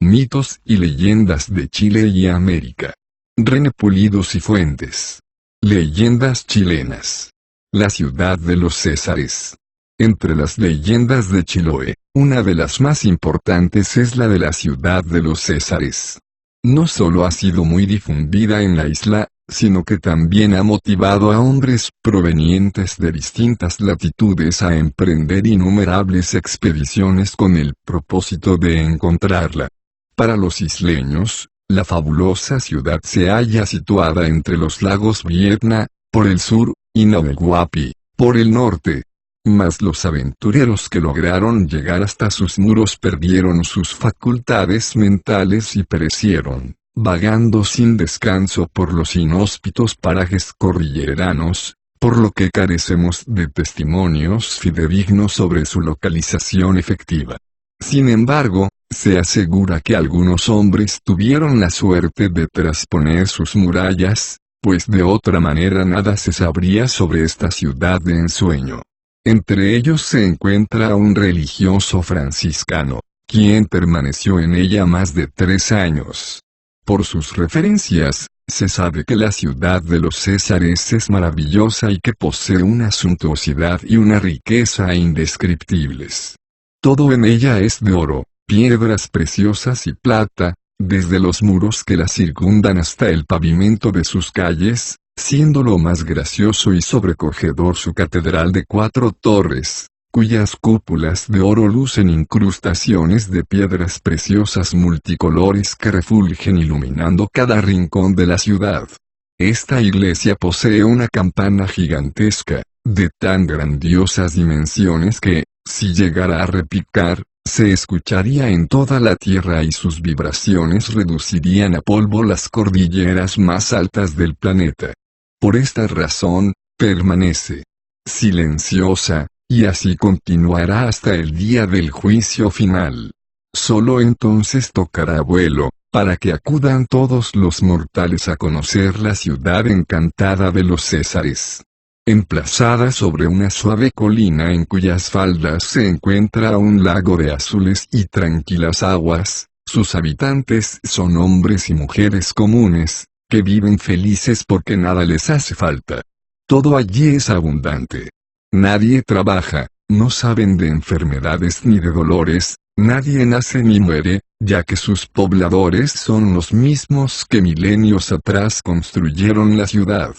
Mitos y leyendas de Chile y América. René Pulidos y Fuentes. Leyendas chilenas. La ciudad de los Césares. Entre las leyendas de Chiloé, una de las más importantes es la de la ciudad de los Césares. No solo ha sido muy difundida en la isla, sino que también ha motivado a hombres provenientes de distintas latitudes a emprender innumerables expediciones con el propósito de encontrarla. Para los isleños, la fabulosa ciudad se halla situada entre los lagos Vietna, por el sur, y Naveguapi, por el norte. Mas los aventureros que lograron llegar hasta sus muros perdieron sus facultades mentales y perecieron, vagando sin descanso por los inhóspitos parajes cordilleranos, por lo que carecemos de testimonios fidedignos sobre su localización efectiva. Sin embargo, se asegura que algunos hombres tuvieron la suerte de trasponer sus murallas, pues de otra manera nada se sabría sobre esta ciudad de ensueño. Entre ellos se encuentra un religioso franciscano, quien permaneció en ella más de 3 años. Por sus referencias, se sabe que la ciudad de los Césares es maravillosa y que posee una suntuosidad y una riqueza indescriptibles. Todo en ella es de oro, piedras preciosas y plata, desde los muros que la circundan hasta el pavimento de sus calles, siendo lo más gracioso y sobrecogedor su catedral de 4 torres, cuyas cúpulas de oro lucen incrustaciones de piedras preciosas multicolores que refulgen iluminando cada rincón de la ciudad. Esta iglesia posee una campana gigantesca, de tan grandiosas dimensiones que, si llegara a repicar, se escucharía en toda la tierra y sus vibraciones reducirían a polvo las cordilleras más altas del planeta. Por esta razón, permanece silenciosa, y así continuará hasta el día del juicio final. Solo entonces tocará vuelo, para que acudan todos los mortales a conocer la ciudad encantada de los Césares. Emplazada sobre una suave colina en cuyas faldas se encuentra un lago de azules y tranquilas aguas, sus habitantes son hombres y mujeres comunes, que viven felices porque nada les hace falta. Todo allí es abundante. Nadie trabaja, no saben de enfermedades ni de dolores, nadie nace ni muere, ya que sus pobladores son los mismos que milenios atrás construyeron la ciudad.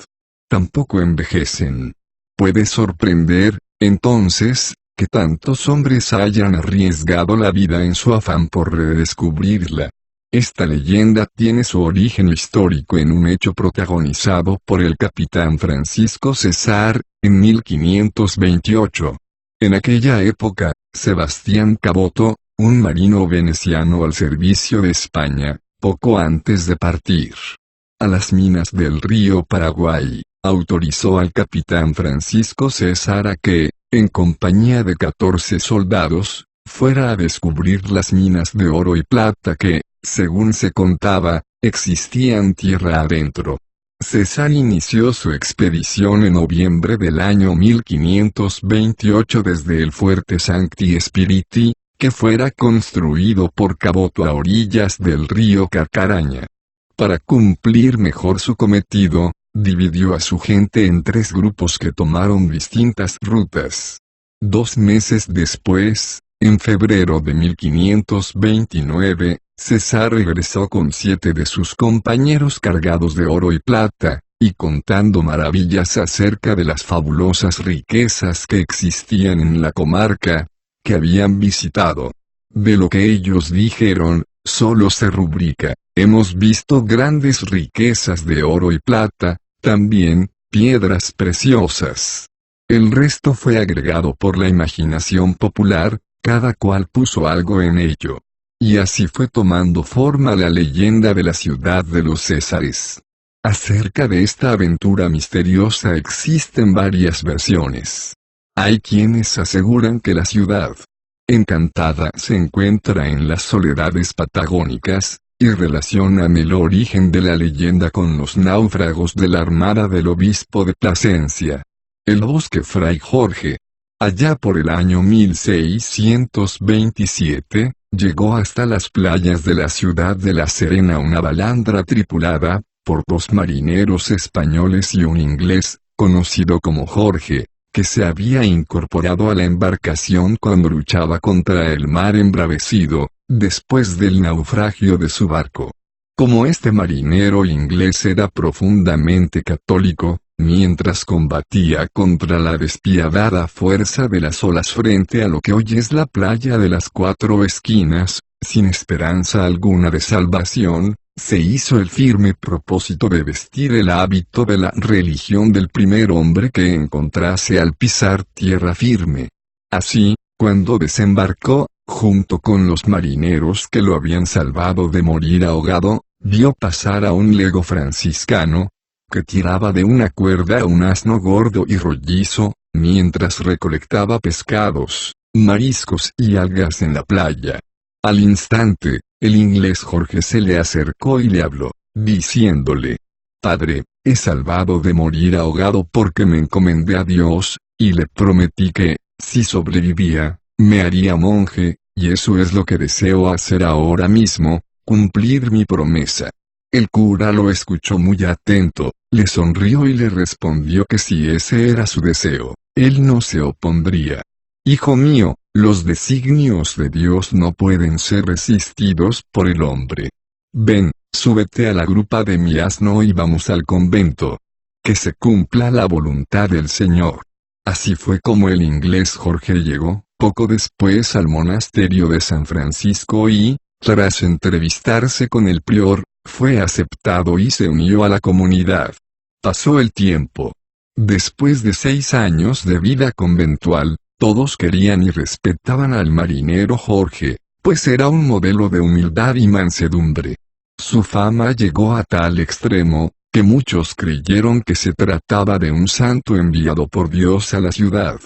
Tampoco envejecen. Puede sorprender, entonces, que tantos hombres hayan arriesgado la vida en su afán por redescubrirla. Esta leyenda tiene su origen histórico en un hecho protagonizado por el capitán Francisco César, en 1528. En aquella época, Sebastián Caboto, un marino veneciano al servicio de España, poco antes de partir a las minas del río Paraguay, autorizó al capitán Francisco César a que, en compañía de 14 soldados, fuera a descubrir las minas de oro y plata que, según se contaba, existían tierra adentro. César inició su expedición en noviembre del año 1528 desde el fuerte Sancti Spiriti, que fuera construido por Caboto a orillas del río Carcaraña. Para cumplir mejor su cometido, dividió a su gente en 3 grupos que tomaron distintas rutas. 2 meses después, en febrero de 1529, César regresó con 7 de sus compañeros cargados de oro y plata, y contando maravillas acerca de las fabulosas riquezas que existían en la comarca que habían visitado. De lo que ellos dijeron, solo se rubrica: hemos visto grandes riquezas de oro y plata, también, piedras preciosas. El resto fue agregado por la imaginación popular, cada cual puso algo en ello. Y así fue tomando forma la leyenda de la ciudad de los Césares. Acerca de esta aventura misteriosa existen varias versiones. Hay quienes aseguran que la ciudad encantada se encuentra en las soledades patagónicas, y relacionan el origen de la leyenda con los náufragos de la armada del obispo de Plasencia, el bosque Fray Jorge. Allá por el año 1627, llegó hasta las playas de la ciudad de La Serena una balandra tripulada por 2 marineros españoles y un inglés, conocido como Jorge, que se había incorporado a la embarcación cuando luchaba contra el mar embravecido, después del naufragio de su barco. Como este marinero inglés era profundamente católico, mientras combatía contra la despiadada fuerza de las olas frente a lo que hoy es la playa de las 4 esquinas, sin esperanza alguna de salvación, se hizo el firme propósito de vestir el hábito de la religión del primer hombre que encontrase al pisar tierra firme. Así, cuando desembarcó, junto con los marineros que lo habían salvado de morir ahogado, vio pasar a un lego franciscano, que tiraba de una cuerda a un asno gordo y rollizo, mientras recolectaba pescados, mariscos y algas en la playa. Al instante, el inglés Jorge se le acercó y le habló, diciéndole: «Padre, he salvado de morir ahogado porque me encomendé a Dios, y le prometí que, si sobrevivía, me haría monje, y eso es lo que deseo hacer ahora mismo, cumplir mi promesa». El cura lo escuchó muy atento, le sonrió y le respondió que si ese era su deseo, él no se opondría. «Hijo mío, los designios de Dios no pueden ser resistidos por el hombre. Ven, súbete a la grupa de mi asno y vamos al convento. Que se cumpla la voluntad del Señor». Así fue como el inglés Jorge llegó, poco después, al monasterio de San Francisco y, tras entrevistarse con el prior, fue aceptado y se unió a la comunidad. Pasó el tiempo. Después de 6 años de vida conventual, todos querían y respetaban al marinero Jorge, pues era un modelo de humildad y mansedumbre. Su fama llegó a tal extremo, que muchos creyeron que se trataba de un santo enviado por Dios a la ciudad.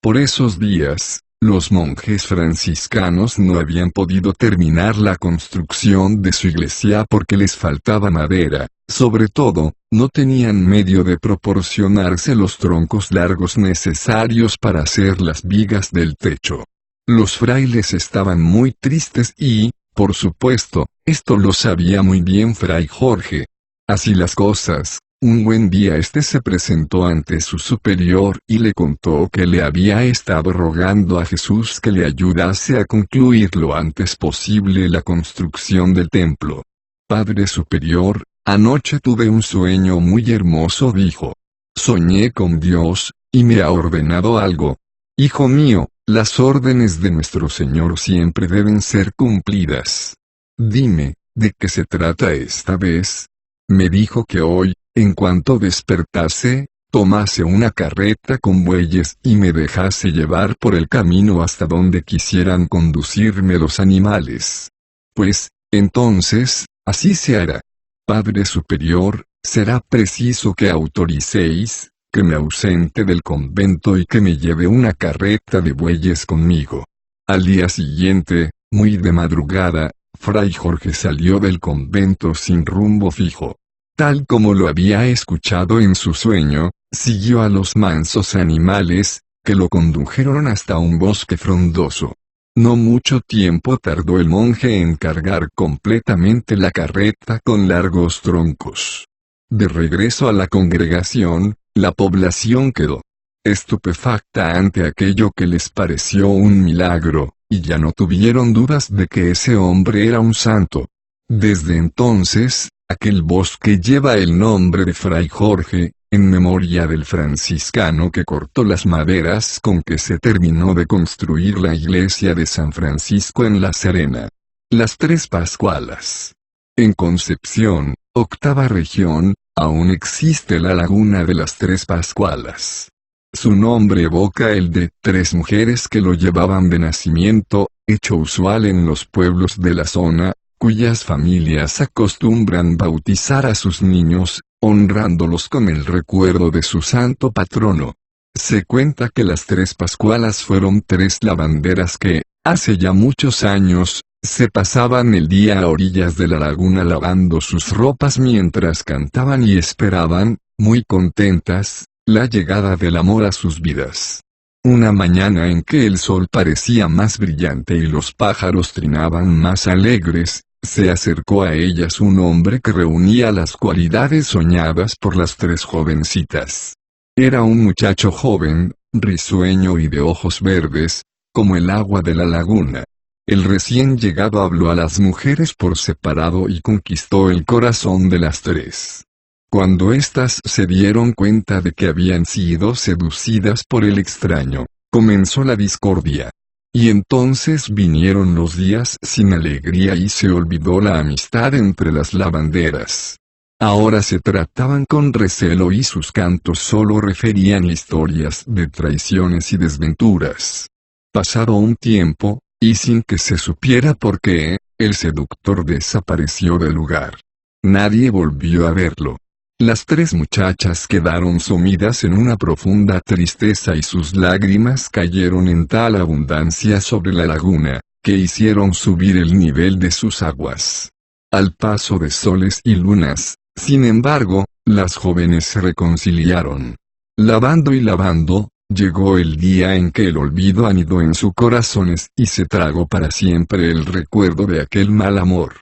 Por esos días, los monjes franciscanos no habían podido terminar la construcción de su iglesia porque les faltaba madera, sobre todo, no tenían medio de proporcionarse los troncos largos necesarios para hacer las vigas del techo. Los frailes estaban muy tristes y, por supuesto, esto lo sabía muy bien Fray Jorge. Así las cosas, un buen día se presentó ante su superior y le contó que le había estado rogando a Jesús que le ayudase a concluir lo antes posible la construcción del templo. «Padre superior, anoche tuve un sueño muy hermoso», dijo. «Soñé con Dios, y me ha ordenado algo. Hijo mío, las órdenes de nuestro Señor siempre deben ser cumplidas. Dime, ¿de qué se trata esta vez?». Me dijo que hoy, en cuanto despertase, tomase una carreta con bueyes y me dejase llevar por el camino hasta donde quisieran conducirme los animales. Pues, entonces, así se hará. Padre superior, será preciso que autoricéis, que me ausente del convento y que me lleve una carreta de bueyes conmigo. Al día siguiente, muy de madrugada, Fray Jorge salió del convento sin rumbo fijo. Tal como lo había escuchado en su sueño, siguió a los mansos animales, que lo condujeron hasta un bosque frondoso. No mucho tiempo tardó el monje en cargar completamente la carreta con largos troncos. De regreso a la congregación, la población quedó estupefacta ante aquello que les pareció un milagro, y ya no tuvieron dudas de que ese hombre era un santo. Desde entonces, aquel bosque lleva el nombre de Fray Jorge, en memoria del franciscano que cortó las maderas con que se terminó de construir la iglesia de San Francisco en La Serena. Las Tres Pascualas. En Concepción, octava región, aún existe la laguna de las Tres Pascualas. Su nombre evoca el de 3 mujeres que lo llevaban de nacimiento, hecho usual en los pueblos de la zona, cuyas familias acostumbran bautizar a sus niños, honrándolos con el recuerdo de su santo patrono. Se cuenta que las 3 Pascualas fueron 3 lavanderas que, hace ya muchos años, se pasaban el día a orillas de la laguna lavando sus ropas mientras cantaban y esperaban, muy contentas, la llegada del amor a sus vidas. Una mañana en que el sol parecía más brillante y los pájaros trinaban más alegres, se acercó a ellas un hombre que reunía las cualidades soñadas por las tres jovencitas. Era un muchacho joven, risueño y de ojos verdes, como el agua de la laguna. El recién llegado habló a las mujeres por separado y conquistó el corazón de las tres. Cuando éstas se dieron cuenta de que habían sido seducidas por el extraño, comenzó la discordia. Y entonces vinieron los días sin alegría y se olvidó la amistad entre las lavanderas. Ahora se trataban con recelo y sus cantos solo referían historias de traiciones y desventuras. Pasado un tiempo, y sin que se supiera por qué, el seductor desapareció del lugar. Nadie volvió a verlo. Las tres muchachas quedaron sumidas en una profunda tristeza y sus lágrimas cayeron en tal abundancia sobre la laguna, que hicieron subir el nivel de sus aguas. Al paso de soles y lunas, sin embargo, las jóvenes se reconciliaron. Lavando y lavando, llegó el día en que el olvido anidó en sus corazones y se tragó para siempre el recuerdo de aquel mal amor.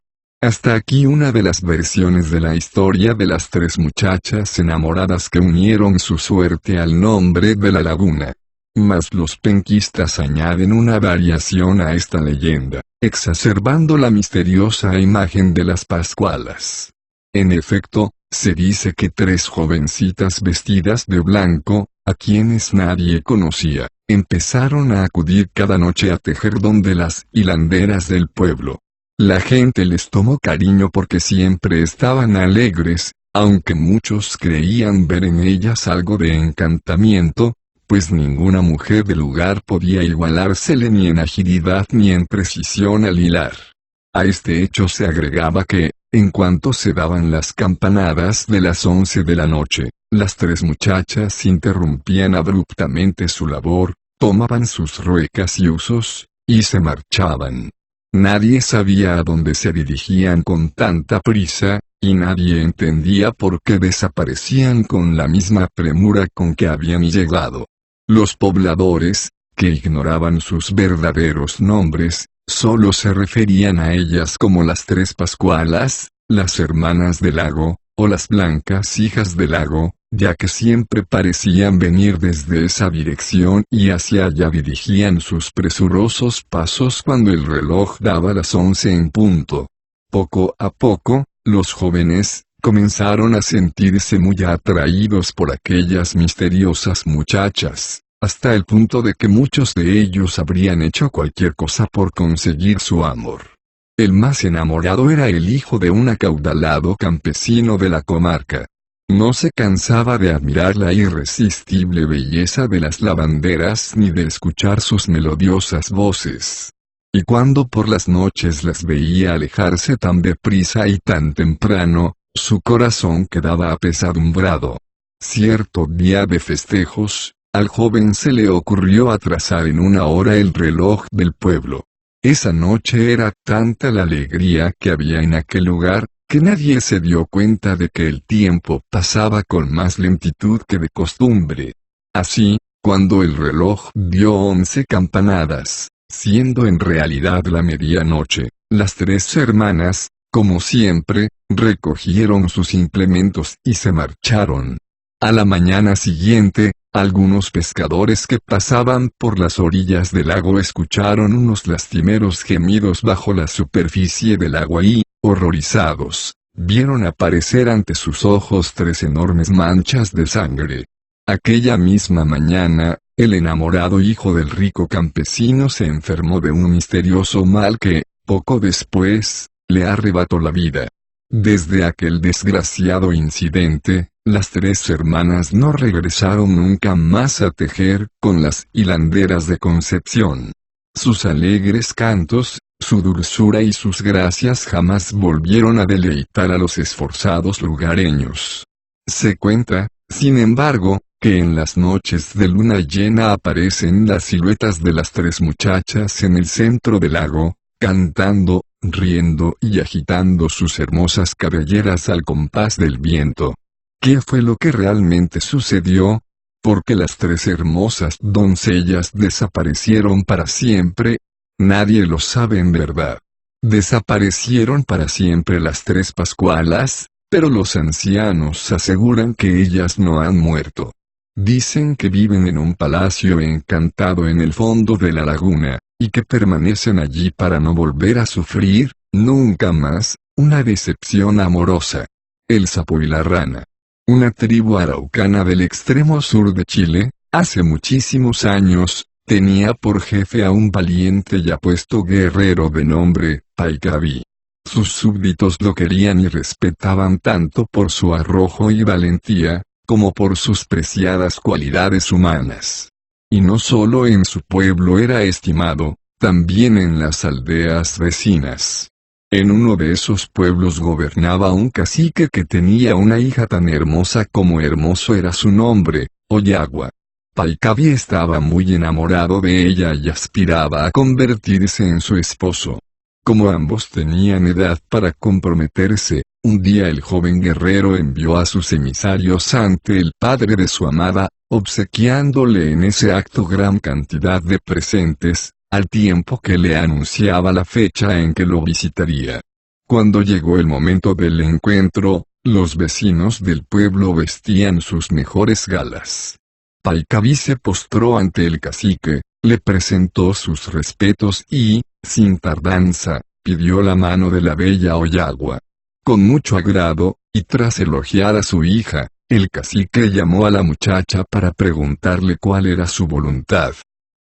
Hasta aquí una de las versiones de la historia de las tres muchachas enamoradas que unieron su suerte al nombre de la laguna. Mas los penquistas añaden una variación a esta leyenda, exacerbando la misteriosa imagen de las Pascualas. En efecto, se dice que tres jovencitas vestidas de blanco, a quienes nadie conocía, empezaron a acudir cada noche a tejer donde las hilanderas del pueblo. La gente les tomó cariño porque siempre estaban alegres, aunque muchos creían ver en ellas algo de encantamiento, pues ninguna mujer del lugar podía igualársele ni en agilidad ni en precisión al hilar. A este hecho se agregaba que, en cuanto se daban las campanadas de las 11 de la noche, las tres muchachas interrumpían abruptamente su labor, tomaban sus ruecas y usos, y se marchaban. Nadie sabía a dónde se dirigían con tanta prisa, y nadie entendía por qué desaparecían con la misma premura con que habían llegado. Los pobladores, que ignoraban sus verdaderos nombres, solo se referían a ellas como las tres Pascualas, las hermanas del lago, o las blancas hijas del lago, ya que siempre parecían venir desde esa dirección y hacia allá dirigían sus presurosos pasos cuando el reloj daba las 11 en punto. Poco a poco, los jóvenes comenzaron a sentirse muy atraídos por aquellas misteriosas muchachas, hasta el punto de que muchos de ellos habrían hecho cualquier cosa por conseguir su amor. El más enamorado era el hijo de un acaudalado campesino de la comarca. No se cansaba de admirar la irresistible belleza de las lavanderas ni de escuchar sus melodiosas voces. Y cuando por las noches las veía alejarse tan deprisa y tan temprano, su corazón quedaba apesadumbrado. Cierto día de festejos, al joven se le ocurrió atrasar en una hora el reloj del pueblo. Esa noche era tanta la alegría que había en aquel lugar, que nadie se dio cuenta de que el tiempo pasaba con más lentitud que de costumbre. Así, cuando el reloj dio 11 campanadas, siendo en realidad la medianoche, las tres hermanas, como siempre, recogieron sus implementos y se marcharon. A la mañana siguiente, algunos pescadores que pasaban por las orillas del lago escucharon unos lastimeros gemidos bajo la superficie del agua y, horrorizados, vieron aparecer ante sus ojos tres enormes manchas de sangre. Aquella misma mañana, el enamorado hijo del rico campesino se enfermó de un misterioso mal que, poco después, le arrebató la vida. Desde aquel desgraciado incidente, las tres hermanas no regresaron nunca más a tejer con las hilanderas de Concepción. Sus alegres cantos, su dulzura y sus gracias jamás volvieron a deleitar a los esforzados lugareños. Se cuenta, sin embargo, que en las noches de luna llena aparecen las siluetas de las tres muchachas en el centro del lago, cantando, riendo y agitando sus hermosas cabelleras al compás del viento. ¿Qué fue lo que realmente sucedió? porque las 3 hermosas doncellas desaparecieron para siempre. Nadie lo sabe en verdad. Desaparecieron para siempre las 3 Pascualas, pero los ancianos aseguran que ellas no han muerto. Dicen que viven en un palacio encantado en el fondo de la laguna, y que permanecen allí para no volver a sufrir, nunca más, una decepción amorosa. El sapo y la rana. Una tribu araucana del extremo sur de Chile, hace muchísimos años, tenía por jefe a un valiente y apuesto guerrero de nombre Paikaví. Sus súbditos lo querían y respetaban tanto por su arrojo y valentía, como por sus preciadas cualidades humanas. Y no solo en su pueblo era estimado, también en las aldeas vecinas. En uno de esos pueblos gobernaba un cacique que tenía una hija tan hermosa como hermoso era su nombre, Oyagua. Paikaví estaba muy enamorado de ella y aspiraba a convertirse en su esposo. Como ambos tenían edad para comprometerse, un día el joven guerrero envió a sus emisarios ante el padre de su amada, obsequiándole en ese acto gran cantidad de presentes, al tiempo que le anunciaba la fecha en que lo visitaría. Cuando llegó el momento del encuentro, los vecinos del pueblo vestían sus mejores galas. Paikaví se postró ante el cacique, le presentó sus respetos y, sin tardanza, pidió la mano de la bella Oyagua. Con mucho agrado, y tras elogiar a su hija, el cacique llamó a la muchacha para preguntarle cuál era su voluntad.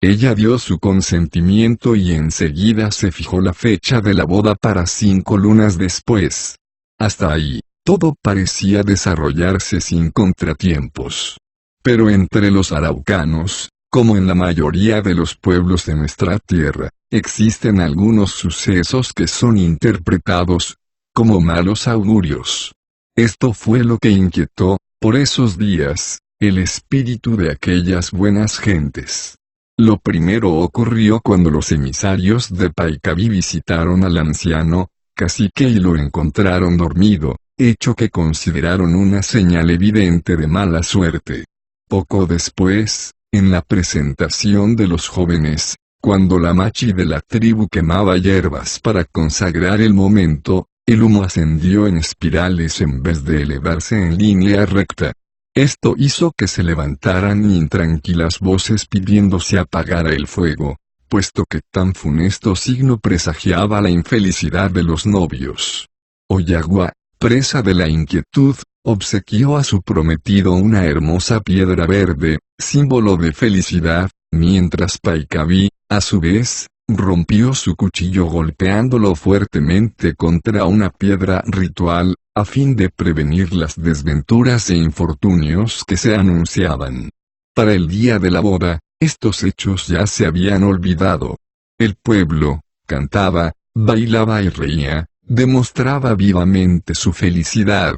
Ella dio su consentimiento y enseguida se fijó la fecha de la boda para 5 lunas después. Hasta ahí, todo parecía desarrollarse sin contratiempos. Pero entre los araucanos, como en la mayoría de los pueblos de nuestra tierra, existen algunos sucesos que son interpretados como malos augurios. Esto fue lo que inquietó, por esos días, el espíritu de aquellas buenas gentes. Lo primero ocurrió cuando los emisarios de Paikaví visitaron al anciano cacique y lo encontraron dormido, hecho que consideraron una señal evidente de mala suerte. Poco después, en la presentación de los jóvenes, cuando la machi de la tribu quemaba hierbas para consagrar el momento, el humo ascendió en espirales en vez de elevarse en línea recta. Esto hizo que se levantaran intranquilas voces pidiendo se apagara el fuego, puesto que tan funesto signo presagiaba la infelicidad de los novios. Oyagua, presa de la inquietud, obsequió a su prometido una hermosa piedra verde, símbolo de felicidad, mientras Paikaví, a su vez, rompió su cuchillo golpeándolo fuertemente contra una piedra ritual, a fin de prevenir las desventuras e infortunios que se anunciaban. Para el día de la boda, estos hechos ya se habían olvidado. El pueblo, cantaba, bailaba y reía, demostraba vivamente su felicidad.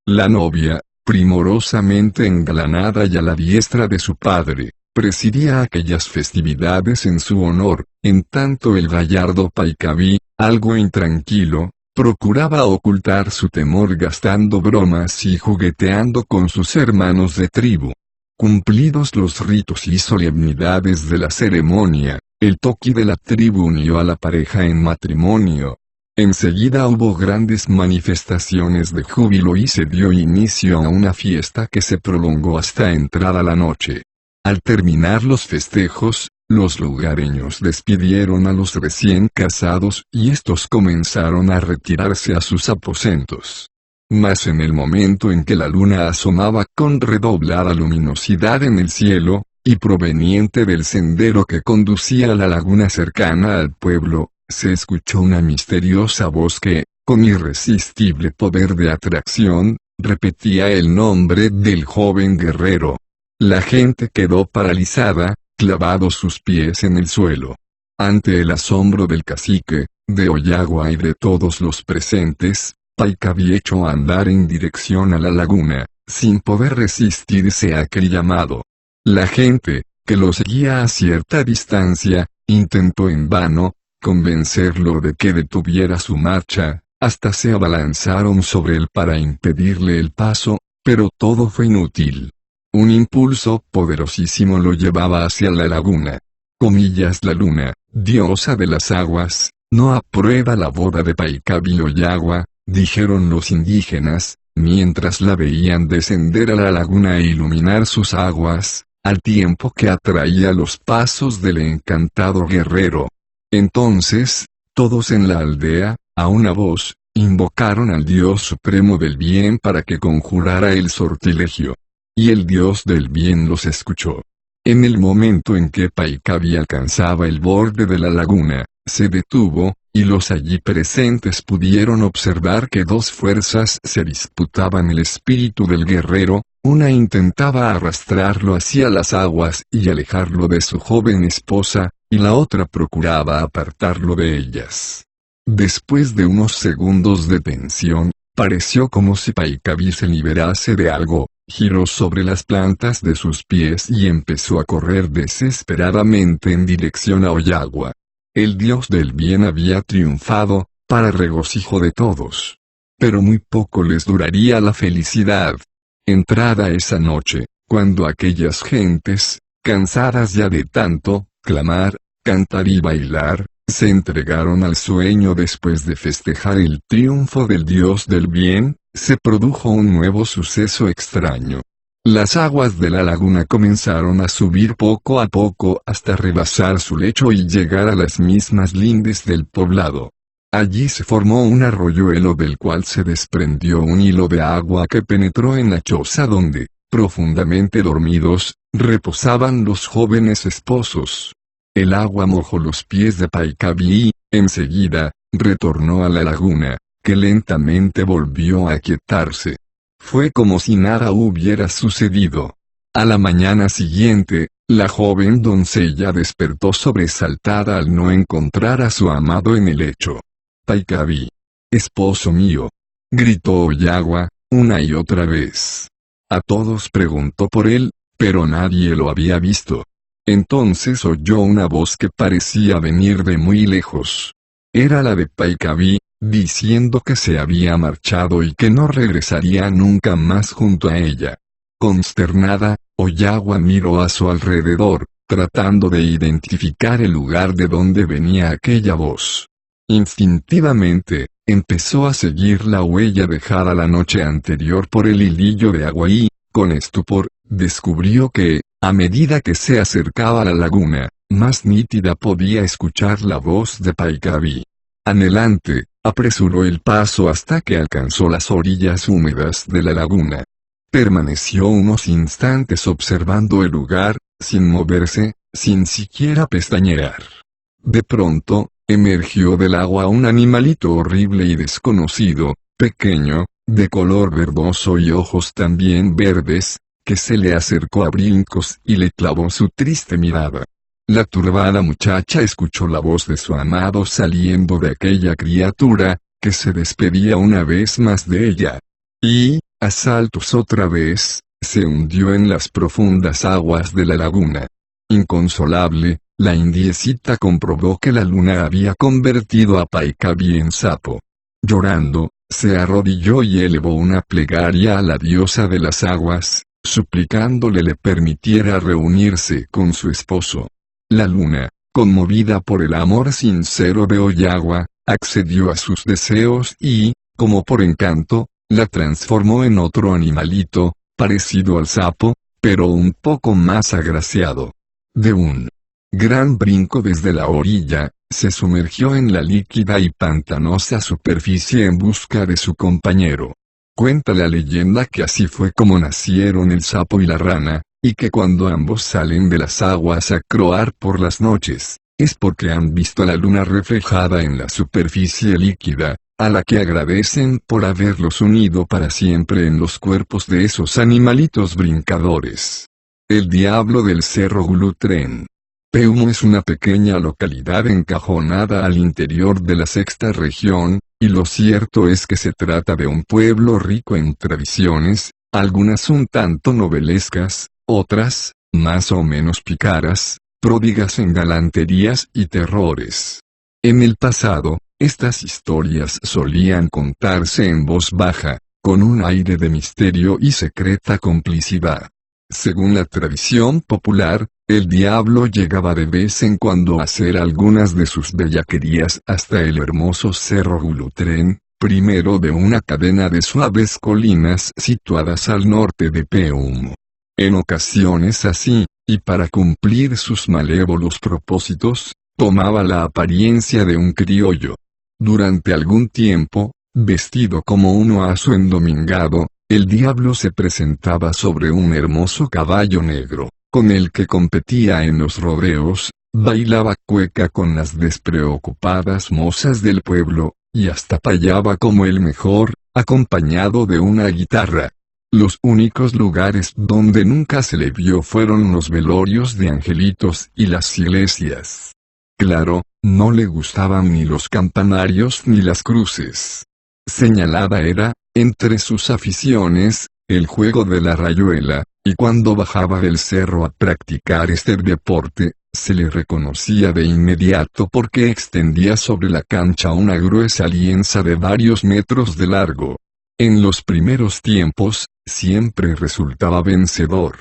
La novia, primorosamente engalanada y a la diestra de su padre, presidía aquellas festividades en su honor, en tanto el gallardo Paikaví, algo intranquilo, procuraba ocultar su temor gastando bromas y jugueteando con sus hermanos de tribu. Cumplidos los ritos y solemnidades de la ceremonia, el toqui de la tribu unió a la pareja en matrimonio. Enseguida hubo grandes manifestaciones de júbilo y se dio inicio a una fiesta que se prolongó hasta entrada la noche. Al terminar los festejos, los lugareños despidieron a los recién casados y estos comenzaron a retirarse a sus aposentos. Mas en el momento en que la luna asomaba con redoblada luminosidad en el cielo, y proveniente del sendero que conducía a la laguna cercana al pueblo, se escuchó una misteriosa voz que, con irresistible poder de atracción, repetía el nombre del joven guerrero. La gente quedó paralizada, clavados sus pies en el suelo. Ante el asombro del cacique, de Oyagua y de todos los presentes, Paikaví echó a andar en dirección a la laguna, sin poder resistirse a aquel llamado. La gente, que lo seguía a cierta distancia, intentó en vano convencerlo de que detuviera su marcha, hasta se abalanzaron sobre él para impedirle el paso, pero todo fue inútil. Un impulso poderosísimo lo llevaba hacia la laguna. La luna, diosa de las aguas, no aprueba la boda de Paikabí Oyagua, dijeron los indígenas, mientras la veían descender a la laguna e iluminar sus aguas, al tiempo que atraía los pasos del encantado guerrero. Entonces, todos en la aldea, a una voz, invocaron al Dios Supremo del Bien para que conjurara el sortilegio. Y el Dios del Bien los escuchó. En el momento en que Paikabí alcanzaba el borde de la laguna, se detuvo, y los allí presentes pudieron observar que dos fuerzas se disputaban el espíritu del guerrero, una intentaba arrastrarlo hacia las aguas y alejarlo de su joven esposa, y la otra procuraba apartarlo de ellas. Después de unos segundos de tensión, pareció como si Paikabí se liberase de algo, giró sobre las plantas de sus pies y empezó a correr desesperadamente en dirección a Oyagua. El Dios del Bien había triunfado, para regocijo de todos. Pero muy poco les duraría la felicidad. Entrada esa noche, cuando aquellas gentes, cansadas ya de tanto clamar, cantar y bailar, se entregaron al sueño después de festejar el triunfo del Dios del Bien, se produjo un nuevo suceso extraño. Las aguas de la laguna comenzaron a subir poco a poco hasta rebasar su lecho y llegar a las mismas lindes del poblado. Allí se formó un arroyuelo del cual se desprendió un hilo de agua que penetró en la choza donde, profundamente dormidos, reposaban los jóvenes esposos. El agua mojó los pies de Paikabí y, enseguida, retornó a la laguna, que lentamente volvió a aquietarse. Fue como si nada hubiera sucedido. A la mañana siguiente, la joven doncella despertó sobresaltada al no encontrar a su amado en el lecho. Paikabí, esposo mío, gritó Oyagua, una y otra vez. A todos preguntó por él, pero nadie lo había visto. Entonces oyó una voz que parecía venir de muy lejos. Era la de Paikabí, diciendo que se había marchado y que no regresaría nunca más junto a ella. Consternada, Oyagua miró a su alrededor, tratando de identificar el lugar de donde venía aquella voz. Instintivamente, empezó a seguir la huella dejada la noche anterior por el hilillo de agua y, con estupor, descubrió que, a medida que se acercaba a la laguna, más nítida podía escuchar la voz de Paikabí. Anhelante, apresuró el paso hasta que alcanzó las orillas húmedas de la laguna. Permaneció unos instantes observando el lugar, sin moverse, sin siquiera pestañear. De pronto, emergió del agua un animalito horrible y desconocido, pequeño, de color verdoso y ojos también verdes, que se le acercó a brincos y le clavó su triste mirada. La turbada muchacha escuchó la voz de su amado saliendo de aquella criatura, que se despedía una vez más de ella. Y, a saltos otra vez, se hundió en las profundas aguas de la laguna. Inconsolable, la indiecita comprobó que la luna había convertido a Paikabí en sapo. Llorando, se arrodilló y elevó una plegaria a la diosa de las aguas, suplicándole le permitiera reunirse con su esposo. La luna, conmovida por el amor sincero de Oyagua, accedió a sus deseos y, como por encanto, la transformó en otro animalito, parecido al sapo, pero un poco más agraciado. De un gran brinco desde la orilla, se sumergió en la líquida y pantanosa superficie en busca de su compañero. Cuenta la leyenda que así fue como nacieron el sapo y la rana, y que cuando ambos salen de las aguas a croar por las noches, es porque han visto la luna reflejada en la superficie líquida, a la que agradecen por haberlos unido para siempre en los cuerpos de esos animalitos brincadores. El diablo del Cerro Glutren. Peumo es una pequeña localidad encajonada al interior de la sexta región, y lo cierto es que se trata de un pueblo rico en tradiciones, algunas un tanto novelescas, otras, más o menos pícaras, pródigas en galanterías y terrores. En el pasado, estas historias solían contarse en voz baja, con un aire de misterio y secreta complicidad. Según la tradición popular, el diablo llegaba de vez en cuando a hacer algunas de sus bellaquerías hasta el hermoso cerro Gulutren, primero de una cadena de suaves colinas situadas al norte de Peumo. En ocasiones así, y para cumplir sus malévolos propósitos, tomaba la apariencia de un criollo. Durante algún tiempo, vestido como un oaso endomingado, el diablo se presentaba sobre un hermoso caballo negro, con el que competía en los rodeos, bailaba cueca con las despreocupadas mozas del pueblo, y hasta payaba como el mejor, acompañado de una guitarra. Los únicos lugares donde nunca se le vio fueron los velorios de angelitos y las iglesias. Claro, no le gustaban ni los campanarios ni las cruces. Señalada era, entre sus aficiones, el juego de la rayuela, y cuando bajaba del cerro a practicar este deporte, se le reconocía de inmediato porque extendía sobre la cancha una gruesa lienza de varios metros de largo. En los primeros tiempos, siempre resultaba vencedor.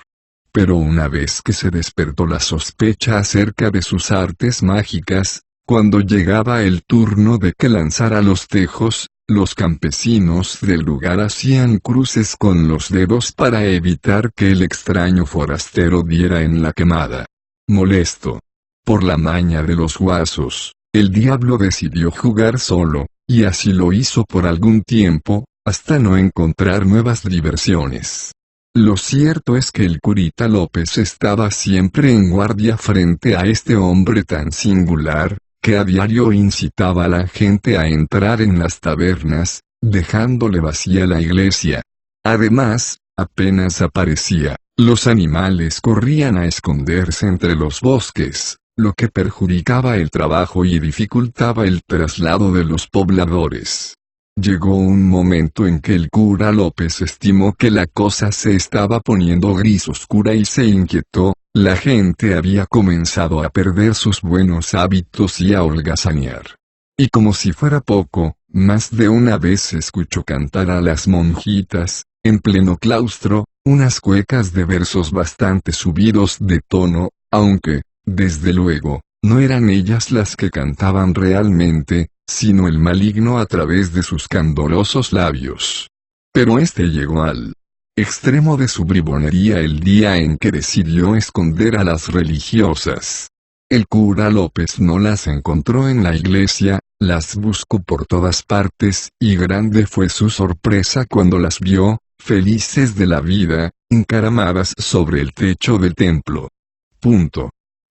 Pero una vez que se despertó la sospecha acerca de sus artes mágicas, cuando llegaba el turno de que lanzara los tejos, los campesinos del lugar hacían cruces con los dedos para evitar que el extraño forastero diera en la quemada. Molesto por la maña de los guasos, el diablo decidió jugar solo, y así lo hizo por algún tiempo, hasta no encontrar nuevas diversiones. Lo cierto es que el curita López estaba siempre en guardia frente a este hombre tan singular, que a diario incitaba a la gente a entrar en las tabernas, dejándole vacía la iglesia. Además, apenas aparecía, los animales corrían a esconderse entre los bosques, lo que perjudicaba el trabajo y dificultaba el traslado de los pobladores. Llegó un momento en que el cura López estimó que la cosa se estaba poniendo gris oscura y se inquietó. La gente había comenzado a perder sus buenos hábitos y a holgazanear. Y como si fuera poco, más de una vez escuchó cantar a las monjitas, en pleno claustro, unas cuecas de versos bastante subidos de tono, aunque, desde luego, no eran ellas las que cantaban realmente, sino el maligno a través de sus candorosos labios. Pero este llegó al extremo de su bribonería el día en que decidió esconder a las religiosas. El cura López no las encontró en la iglesia, las buscó por todas partes, y grande fue su sorpresa cuando las vio, felices de la vida, encaramadas sobre el techo del templo.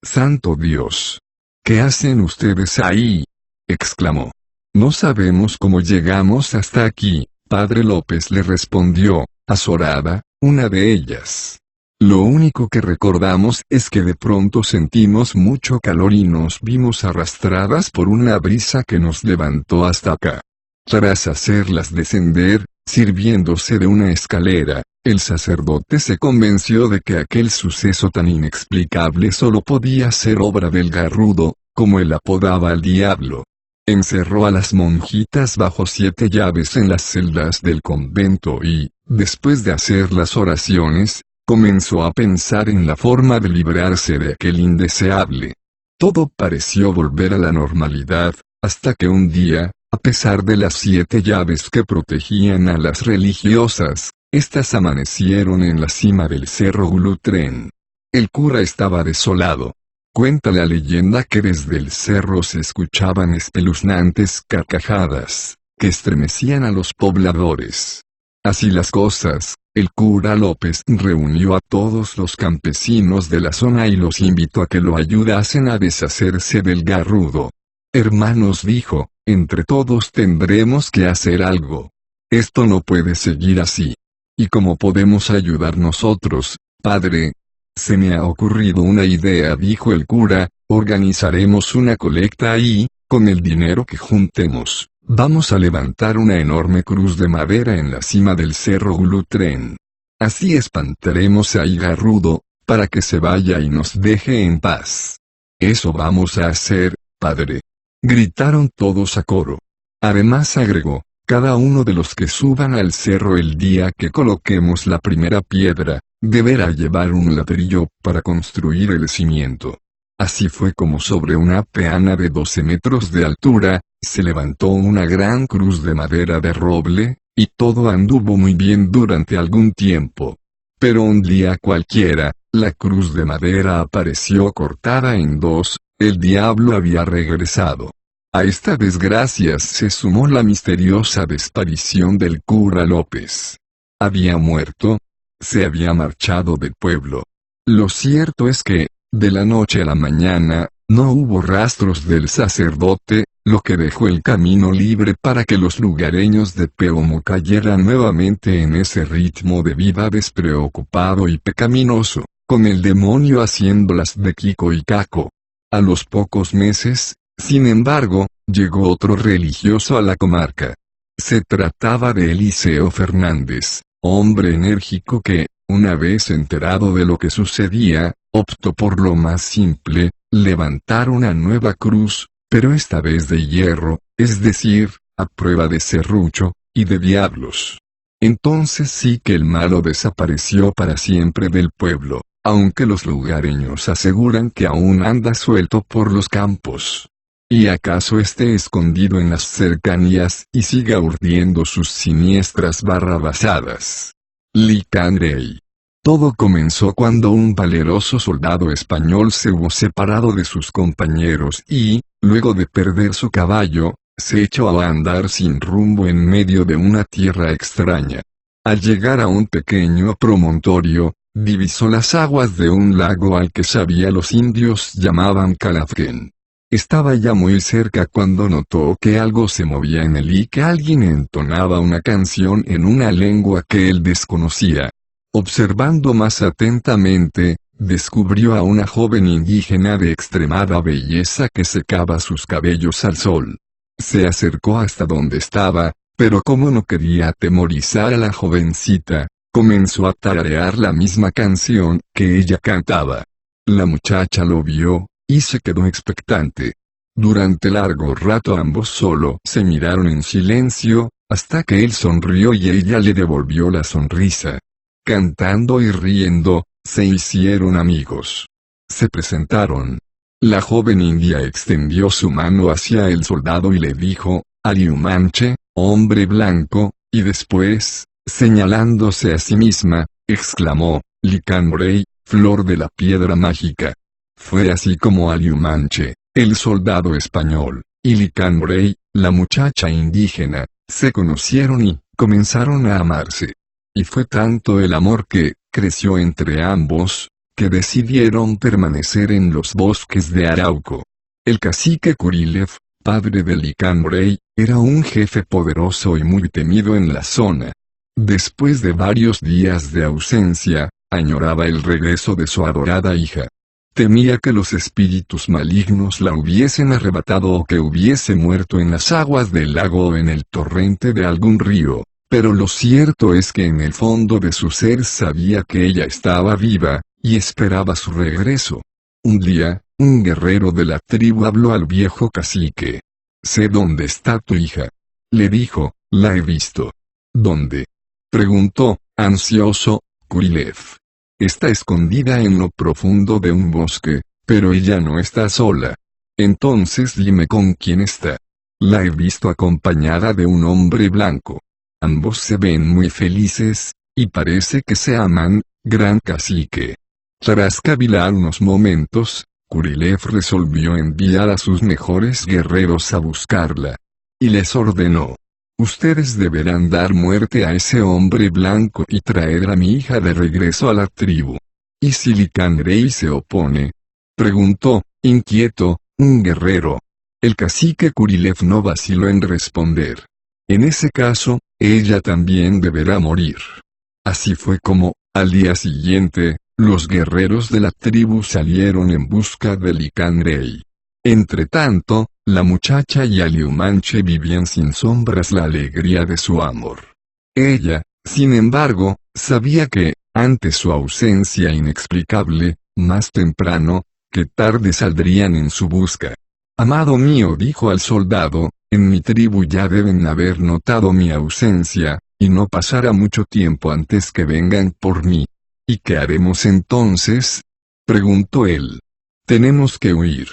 ¡Santo Dios! ¿Qué hacen ustedes ahí?, exclamó. No sabemos cómo llegamos hasta aquí, padre López le respondió, azorada, una de ellas. Lo único que recordamos es que de pronto sentimos mucho calor y nos vimos arrastradas por una brisa que nos levantó hasta acá. Tras hacerlas descender, sirviéndose de una escalera, el sacerdote se convenció de que aquel suceso tan inexplicable solo podía ser obra del garrudo, como él apodaba al diablo. Encerró a las monjitas bajo 7 llaves en las celdas del convento y, después de hacer las oraciones, comenzó a pensar en la forma de librarse de aquel indeseable. Todo pareció volver a la normalidad, hasta que un día, a pesar de las 7 llaves que protegían a las religiosas, éstas amanecieron en la cima del cerro Gulutren. El cura estaba desolado. Cuenta la leyenda que desde el cerro se escuchaban espeluznantes carcajadas, que estremecían a los pobladores. Así las cosas, el cura López reunió a todos los campesinos de la zona y los invitó a que lo ayudasen a deshacerse del garrudo. Hermanos, dijo, entre todos tendremos que hacer algo. Esto no puede seguir así. ¿Y cómo podemos ayudar nosotros, padre? Se me ha ocurrido una idea, dijo el cura, organizaremos una colecta y, con el dinero que juntemos, vamos a levantar una enorme cruz de madera en la cima del cerro Gulutren. Así espantaremos a Garrudo, para que se vaya y nos deje en paz. Eso vamos a hacer, padre. Gritaron todos a coro. Además agregó, cada uno de los que suban al cerro el día que coloquemos la primera piedra, deberá llevar un ladrillo para construir el cimiento. Así fue como sobre una peana de 12 metros de altura, se levantó una gran cruz de madera de roble, y todo anduvo muy bien durante algún tiempo. Pero un día cualquiera, la cruz de madera apareció cortada en dos, el diablo había regresado. A esta desgracia se sumó la misteriosa desaparición del cura López. Había muerto. Se había marchado del pueblo. Lo cierto es que, de la noche a la mañana, no hubo rastros del sacerdote, lo que dejó el camino libre para que los lugareños de Peomo cayeran nuevamente en ese ritmo de vida despreocupado y pecaminoso, con el demonio haciéndolas de Kiko y Caco. A los pocos meses, sin embargo, llegó otro religioso a la comarca. Se trataba de Eliseo Fernández, hombre enérgico que, una vez enterado de lo que sucedía, optó por lo más simple, levantar una nueva cruz, pero esta vez de hierro, es decir, a prueba de serrucho, y de diablos. Entonces sí que el malo desapareció para siempre del pueblo, aunque los lugareños aseguran que aún anda suelto por los campos. ¿Y acaso esté escondido en las cercanías y siga urdiendo sus siniestras barrabasadas? Licandrey. Todo comenzó cuando un valeroso soldado español se hubo separado de sus compañeros y, luego de perder su caballo, se echó a andar sin rumbo en medio de una tierra extraña. Al llegar a un pequeño promontorio, divisó las aguas de un lago al que sabía los indios llamaban Calafquén. Estaba ya muy cerca cuando notó que algo se movía en él y que alguien entonaba una canción en una lengua que él desconocía. Observando más atentamente, descubrió a una joven indígena de extremada belleza que secaba sus cabellos al sol. Se acercó hasta donde estaba, pero como no quería atemorizar a la jovencita, comenzó a tararear la misma canción que ella cantaba. La muchacha lo vio, y se quedó expectante. Durante largo rato ambos solo se miraron en silencio, hasta que él sonrió y ella le devolvió la sonrisa. Cantando y riendo, se hicieron amigos. Se presentaron. La joven india extendió su mano hacia el soldado y le dijo, Aliumanche, hombre blanco, y después, señalándose a sí misma, exclamó, Licandrey, flor de la piedra mágica. Fue así como Aliumanche, el soldado español, y Licandrey, la muchacha indígena, se conocieron y comenzaron a amarse. Y fue tanto el amor que creció entre ambos, que decidieron permanecer en los bosques de Arauco. El cacique Kurilev, padre de Licandrey, era un jefe poderoso y muy temido en la zona. Después de varios días de ausencia, añoraba el regreso de su adorada hija. Temía que los espíritus malignos la hubiesen arrebatado o que hubiese muerto en las aguas del lago o en el torrente de algún río, pero lo cierto es que en el fondo de su ser sabía que ella estaba viva, y esperaba su regreso. Un día, un guerrero de la tribu habló al viejo cacique. «Sé dónde está tu hija». Le dijo, «La he visto». «¿Dónde?», preguntó, ansioso, Kurilev. «Está escondida en lo profundo de un bosque, pero ella no está sola». «Entonces dime con quién está». «La he visto acompañada de un hombre blanco. Ambos se ven muy felices, y parece que se aman, gran cacique». Tras cavilar unos momentos, Kurilev resolvió enviar a sus mejores guerreros a buscarla. Y les ordenó: «Ustedes deberán dar muerte a ese hombre blanco y traer a mi hija de regreso a la tribu». «¿Y si Licandrey se opone?», preguntó, inquieto, un guerrero. El cacique Kurilev no vaciló en responder: «En ese caso, ella también deberá morir». Así fue como, al día siguiente, los guerreros de la tribu salieron en busca de Licandrey. Entretanto, la muchacha y Aliumanche vivían sin sombras la alegría de su amor. Ella, sin embargo, sabía que, ante su ausencia inexplicable, más temprano que tarde saldrían en su busca. «Amado mío», dijo al soldado, «en mi tribu ya deben haber notado mi ausencia, y no pasará mucho tiempo antes que vengan por mí». ¿Y qué haremos entonces?, preguntó él. Tenemos que huir.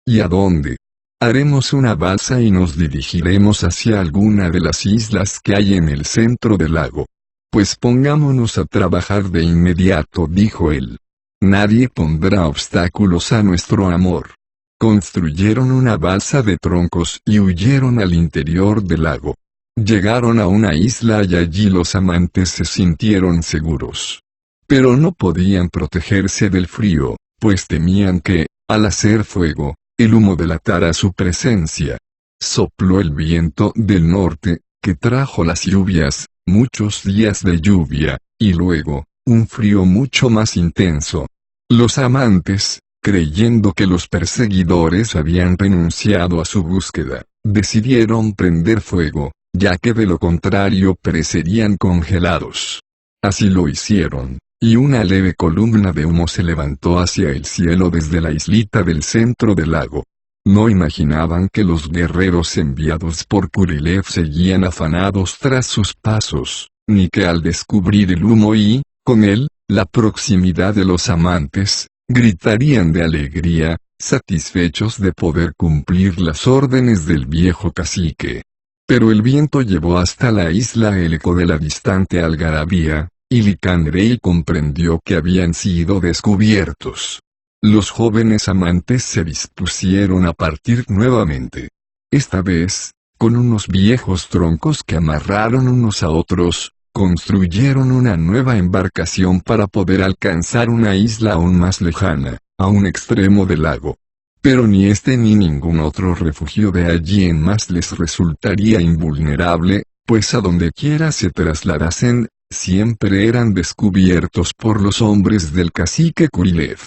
¿Y a dónde? Haremos una balsa y nos dirigiremos hacia alguna de las islas que hay en el centro del lago. Pues pongámonos a trabajar de inmediato, dijo él. Nadie pondrá obstáculos a nuestro amor. Construyeron una balsa de troncos y huyeron al interior del lago. Llegaron a una isla y allí los amantes se sintieron seguros. Pero no podían protegerse del frío, pues temían que, al hacer fuego, el humo delatara su presencia. Sopló el viento del norte, que trajo las lluvias, muchos días de lluvia, y luego, un frío mucho más intenso. Los amantes, creyendo que los perseguidores habían renunciado a su búsqueda, decidieron prender fuego, ya que de lo contrario perecerían congelados. Así lo hicieron, y una leve columna de humo se levantó hacia el cielo desde la islita del centro del lago. No imaginaban que los guerreros enviados por Kurilev seguían afanados tras sus pasos, ni que al descubrir el humo y, con él, la proximidad de los amantes, gritarían de alegría, satisfechos de poder cumplir las órdenes del viejo cacique. Pero el viento llevó hasta la isla el eco de la distante algarabía, y Licanrey comprendió que habían sido descubiertos. Los jóvenes amantes se dispusieron a partir nuevamente. Esta vez, con unos viejos troncos que amarraron unos a otros, construyeron una nueva embarcación para poder alcanzar una isla aún más lejana, a un extremo del lago. Pero ni este ni ningún otro refugio de allí en más les resultaría invulnerable, pues a donde quiera se trasladasen, siempre eran descubiertos por los hombres del cacique Kurilev.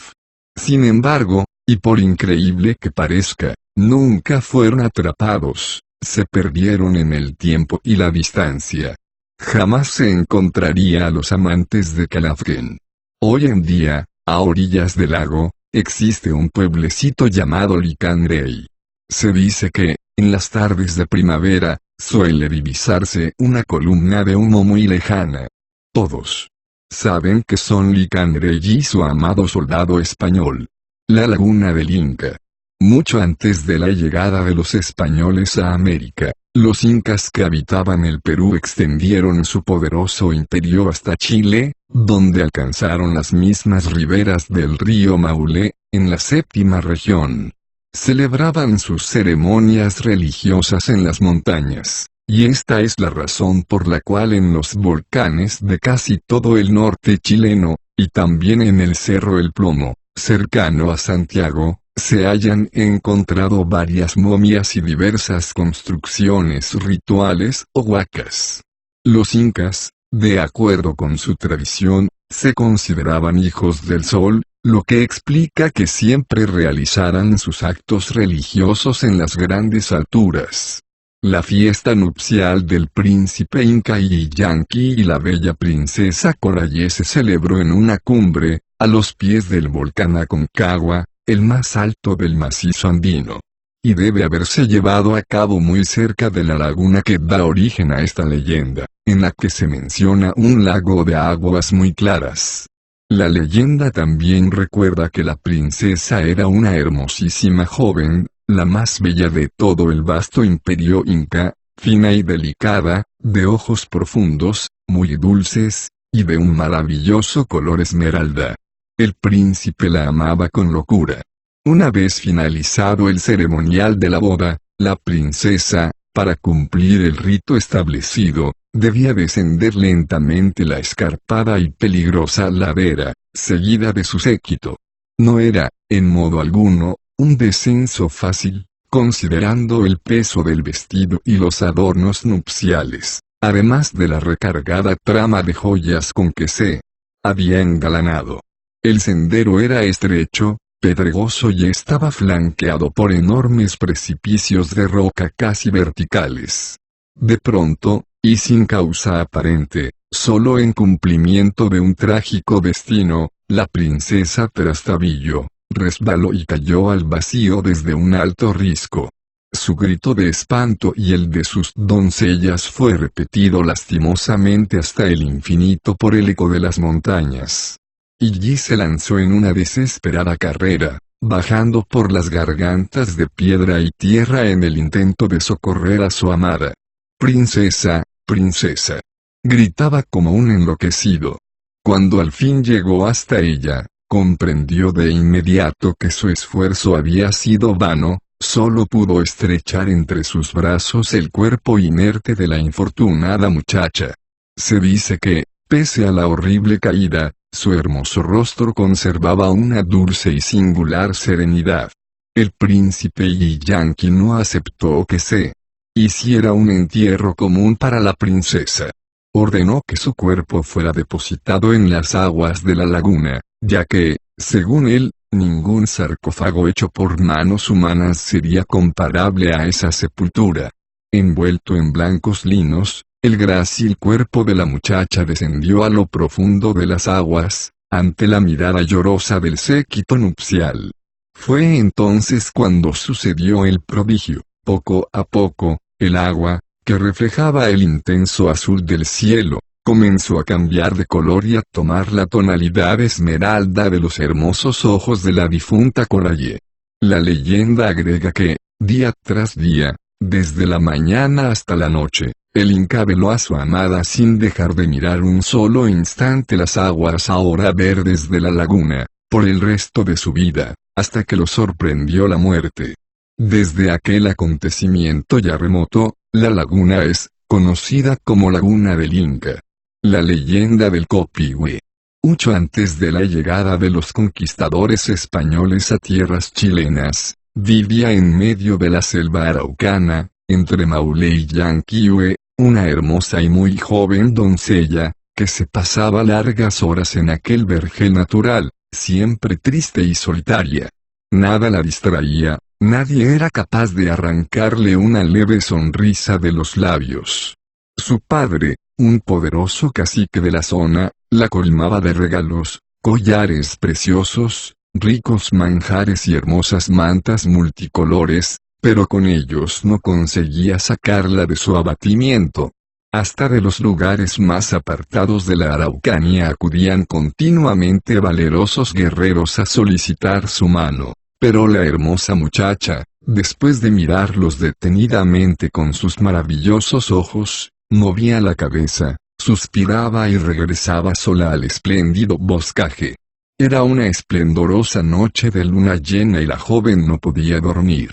Sin embargo, y por increíble que parezca, nunca fueron atrapados, se perdieron en el tiempo y la distancia. Jamás se encontraría a los amantes de Calafgen. Hoy en día, a orillas del lago, existe un pueblecito llamado Licanrey. Se dice que, en las tardes de primavera, suele divisarse una columna de humo muy lejana. Todos saben que son Licanrey y su amado soldado español. La laguna del Inca. Mucho antes de la llegada de los españoles a América, los incas que habitaban el Perú extendieron su poderoso imperio hasta Chile, donde alcanzaron las mismas riberas del río Maule, en la séptima región. Celebraban sus ceremonias religiosas en las montañas, y esta es la razón por la cual en los volcanes de casi todo el norte chileno, y también en el Cerro El Plomo, cercano a Santiago, se hayan encontrado varias momias y diversas construcciones rituales o huacas. Los incas, de acuerdo con su tradición, se consideraban hijos del sol, lo que explica que siempre realizaran sus actos religiosos en las grandes alturas. La fiesta nupcial del príncipe inca Yillanqui y la bella princesa Corayé se celebró en una cumbre, a los pies del volcán Aconcagua, el más alto del macizo andino. Y debe haberse llevado a cabo muy cerca de la laguna que da origen a esta leyenda, en la que se menciona un lago de aguas muy claras. La leyenda también recuerda que la princesa era una hermosísima joven, la más bella de todo el vasto imperio inca, fina y delicada, de ojos profundos, muy dulces, y de un maravilloso color esmeralda. El príncipe la amaba con locura. Una vez finalizado el ceremonial de la boda, la princesa, para cumplir el rito establecido, debía descender lentamente la escarpada y peligrosa ladera, seguida de su séquito. No era, en modo alguno, un descenso fácil, considerando el peso del vestido y los adornos nupciales, además de la recargada trama de joyas con que se había engalanado. El sendero era estrecho, pedregoso y estaba flanqueado por enormes precipicios de roca casi verticales. De pronto, y sin causa aparente, solo en cumplimiento de un trágico destino, la princesa trastabilló, resbaló y cayó al vacío desde un alto risco. Su grito de espanto y el de sus doncellas fue repetido lastimosamente hasta el infinito por el eco de las montañas. y Yi se lanzó en una desesperada carrera, bajando por las gargantas de piedra y tierra en el intento de socorrer a su amada. «Princesa, princesa», gritaba como un enloquecido. Cuando al fin llegó hasta ella, comprendió de inmediato que su esfuerzo había sido vano. Solo pudo estrechar entre sus brazos el cuerpo inerte de la infortunada muchacha. Se dice que, pese a la horrible caída, su hermoso rostro conservaba una dulce y singular serenidad. El príncipe Yi Yanqi no aceptó que se hiciera un entierro común para la princesa. Ordenó que su cuerpo fuera depositado en las aguas de la laguna, ya que, según él, ningún sarcófago hecho por manos humanas sería comparable a esa sepultura. Envuelto en blancos linos, el grácil cuerpo de la muchacha descendió a lo profundo de las aguas, ante la mirada llorosa del séquito nupcial. Fue entonces cuando sucedió el prodigio. Poco a poco, el agua, que reflejaba el intenso azul del cielo, comenzó a cambiar de color y a tomar la tonalidad esmeralda de los hermosos ojos de la difunta Coralie. La leyenda agrega que, día tras día, desde la mañana hasta la noche, el Inca veló a su amada sin dejar de mirar un solo instante las aguas ahora verdes de la laguna, por el resto de su vida, hasta que lo sorprendió la muerte. Desde aquel acontecimiento ya remoto, la laguna es conocida como Laguna del Inca. La leyenda del Copihue. Mucho antes de la llegada de los conquistadores españoles a tierras chilenas, vivía en medio de la selva araucana, entre Maule y Llanquihue, una hermosa y muy joven doncella, que se pasaba largas horas en aquel vergel natural, siempre triste y solitaria. Nada la distraía, nadie era capaz de arrancarle una leve sonrisa de los labios. Su padre, un poderoso cacique de la zona, la colmaba de regalos, collares preciosos, ricos manjares y hermosas mantas multicolores, pero con ellos no conseguía sacarla de su abatimiento. Hasta de los lugares más apartados de la Araucanía acudían continuamente valerosos guerreros a solicitar su mano, pero la hermosa muchacha, después de mirarlos detenidamente con sus maravillosos ojos, movía la cabeza, suspiraba y regresaba sola al espléndido boscaje. Era una esplendorosa noche de luna llena y la joven no podía dormir.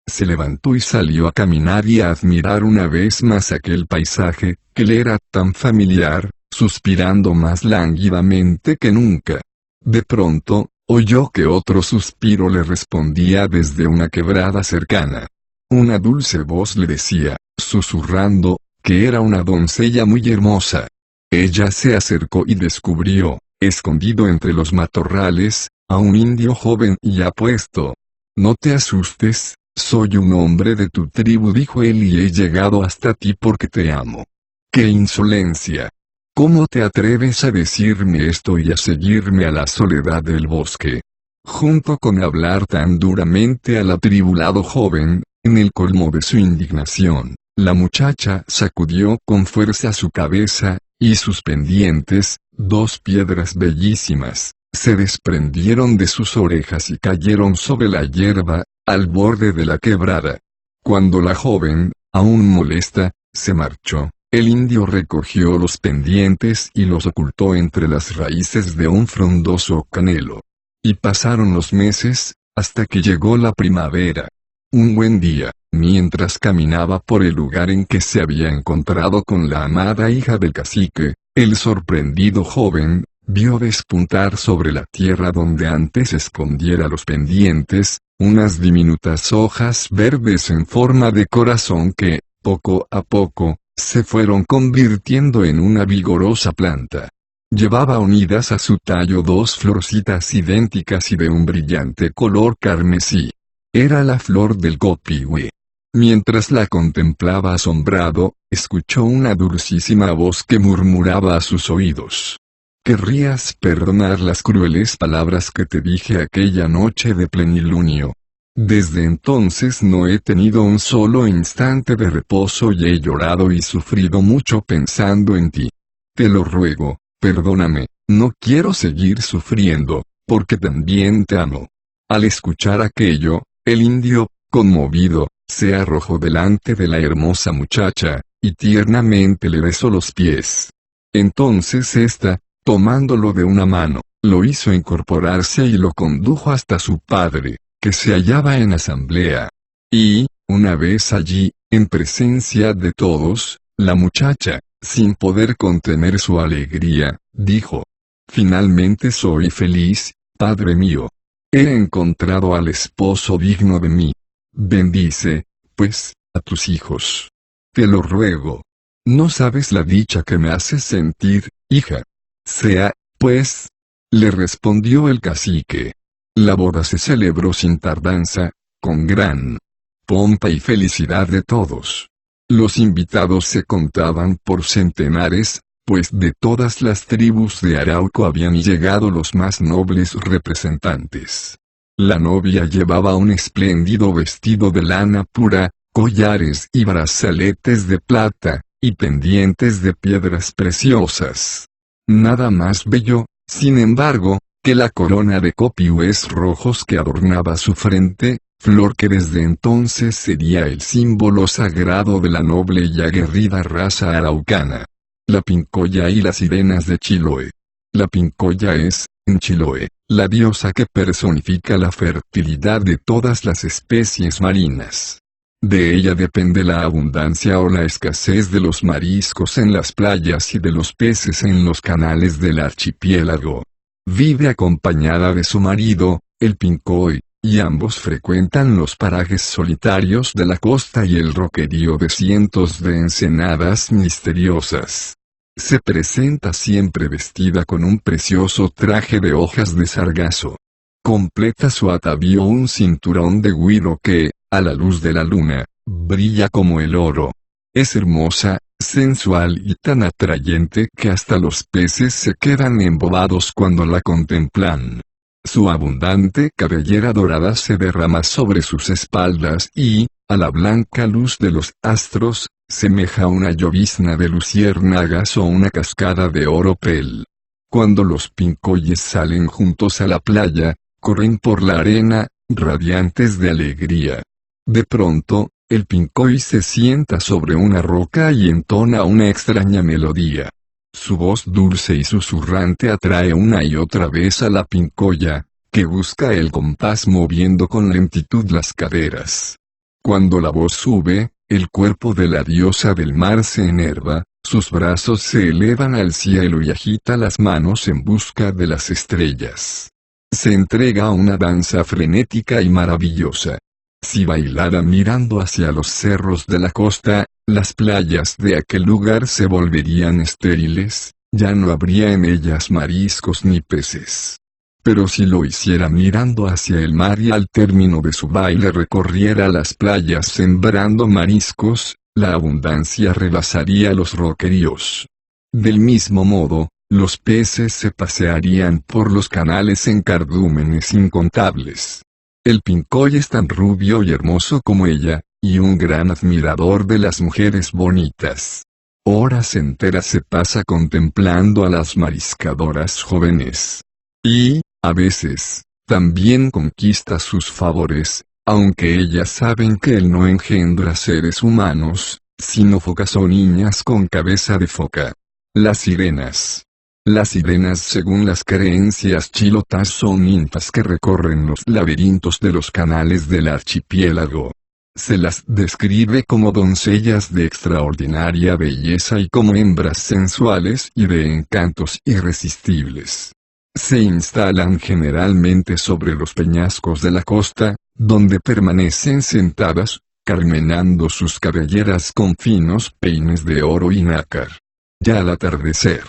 Se levantó y salió a caminar y a admirar una vez más aquel paisaje, que le era tan familiar, suspirando más lánguidamente que nunca. De pronto, oyó que otro suspiro le respondía desde una quebrada cercana. Una dulce voz le decía, susurrando, que era una doncella muy hermosa. Ella se acercó y descubrió, escondido entre los matorrales, a un indio joven y apuesto. «No te asustes, soy un hombre de tu tribu», dijo él, «y he llegado hasta ti porque te amo». «¡Qué insolencia! ¿Cómo te atreves a decirme esto y a seguirme a la soledad del bosque?». Junto con hablar tan duramente al atribulado joven, en el colmo de su indignación, la muchacha sacudió con fuerza su cabeza, y sus pendientes, 2 piedras bellísimas, se desprendieron de sus orejas y cayeron sobre la hierba, al borde de la quebrada. Cuando la joven, aún molesta, se marchó, el indio recogió los pendientes y los ocultó entre las raíces de un frondoso canelo. Y pasaron los meses, hasta que llegó la primavera. Un buen día, mientras caminaba por el lugar en que se había encontrado con la amada hija del cacique, el sorprendido joven, vio despuntar sobre la tierra donde antes escondiera los pendientes, unas diminutas hojas verdes en forma de corazón que, poco a poco, se fueron convirtiendo en una vigorosa planta. Llevaba unidas a su tallo 2 florcitas idénticas y de un brillante color carmesí. Era la flor del copihue. Mientras la contemplaba asombrado, escuchó una dulcísima voz que murmuraba a sus oídos. «¿Querrías perdonar las crueles palabras que te dije aquella noche de plenilunio? Desde entonces no he tenido un solo instante de reposo y he llorado y sufrido mucho pensando en ti. Te lo ruego, perdóname, No quiero seguir sufriendo, porque también te amo. Al escuchar aquello, el indio, conmovido, se arrojó delante de la hermosa muchacha, y tiernamente le besó los pies. Entonces ésta, tomándolo de una mano, lo hizo incorporarse y lo condujo hasta su padre, que se hallaba en asamblea. Y, una vez allí, en presencia de todos, la muchacha, sin poder contener su alegría, dijo: «Finalmente soy feliz, padre mío. He encontrado al esposo digno de mí. Bendice, pues, a tus hijos. Te lo ruego. No sabes la dicha que me haces sentir, hija». «Sea, pues», le respondió el cacique. La boda se celebró sin tardanza, con gran pompa y felicidad de todos. Los invitados se contaban por centenares, pues de todas las tribus de Arauco habían llegado los más nobles representantes. La novia llevaba un espléndido vestido de lana pura, collares y brazaletes de plata, y pendientes de piedras preciosas. Nada más bello, sin embargo, que la corona de copihue rojos que adornaba su frente, flor que desde entonces sería el símbolo sagrado de la noble y aguerrida raza araucana. La Pincoya y las sirenas de Chiloé. La Pincoya es, en Chiloé, la diosa que personifica la fertilidad de todas las especies marinas. De ella depende la abundancia o la escasez de los mariscos en las playas y de los peces en los canales del archipiélago. Vive acompañada de su marido, el Pincoy, y ambos frecuentan los parajes solitarios de la costa y el roquerío de cientos de ensenadas misteriosas. Se presenta siempre vestida con un precioso traje de hojas de sargazo. Completa su atavío un cinturón de güiro que, a la luz de la luna, brilla como el oro. Es hermosa, sensual y tan atrayente que hasta los peces se quedan embobados cuando la contemplan. Su abundante cabellera dorada se derrama sobre sus espaldas y, a la blanca luz de los astros, semeja una llovizna de luciérnagas o una cascada de oropel. Cuando los pincoyes salen juntos a la playa, corren por la arena, radiantes de alegría. De pronto, el pincoy se sienta sobre una roca y entona una extraña melodía. Su voz dulce y susurrante atrae una y otra vez a la pincoya, que busca el compás moviendo con lentitud las caderas. Cuando la voz sube, el cuerpo de la diosa del mar se enerva, sus brazos se elevan al cielo y agita las manos en busca de las estrellas. Se entrega a una danza frenética y maravillosa. Si bailara mirando hacia los cerros de la costa, las playas de aquel lugar se volverían estériles, ya no habría en ellas mariscos ni peces. Pero si lo hiciera mirando hacia el mar y al término de su baile recorriera las playas sembrando mariscos, la abundancia rebasaría los roqueríos. Del mismo modo, los peces se pasearían por los canales en cardúmenes incontables. El pincoy es tan rubio y hermoso como ella, y un gran admirador de las mujeres bonitas. Horas enteras se pasa contemplando a las mariscadoras jóvenes. Y, a veces, también conquista sus favores, aunque ellas saben que él no engendra seres humanos, sino focas o niñas con cabeza de foca. Las sirenas. Las sirenas, según las creencias chilotas, son ninfas que recorren los laberintos de los canales del archipiélago. Se las describe como doncellas de extraordinaria belleza y como hembras sensuales y de encantos irresistibles. Se instalan generalmente sobre los peñascos de la costa, donde permanecen sentadas, carmenando sus cabelleras con finos peines de oro y nácar. Ya al atardecer,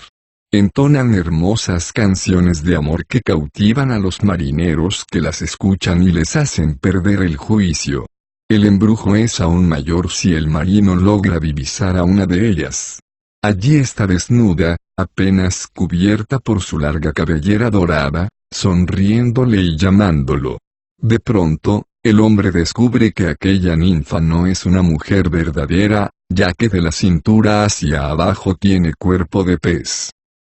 entonan hermosas canciones de amor que cautivan a los marineros que las escuchan y les hacen perder el juicio. El embrujo es aún mayor si el marino logra divisar a una de ellas. Allí está desnuda, apenas cubierta por su larga cabellera dorada, sonriéndole y llamándolo. De pronto, el hombre descubre que aquella ninfa no es una mujer verdadera, ya que de la cintura hacia abajo tiene cuerpo de pez.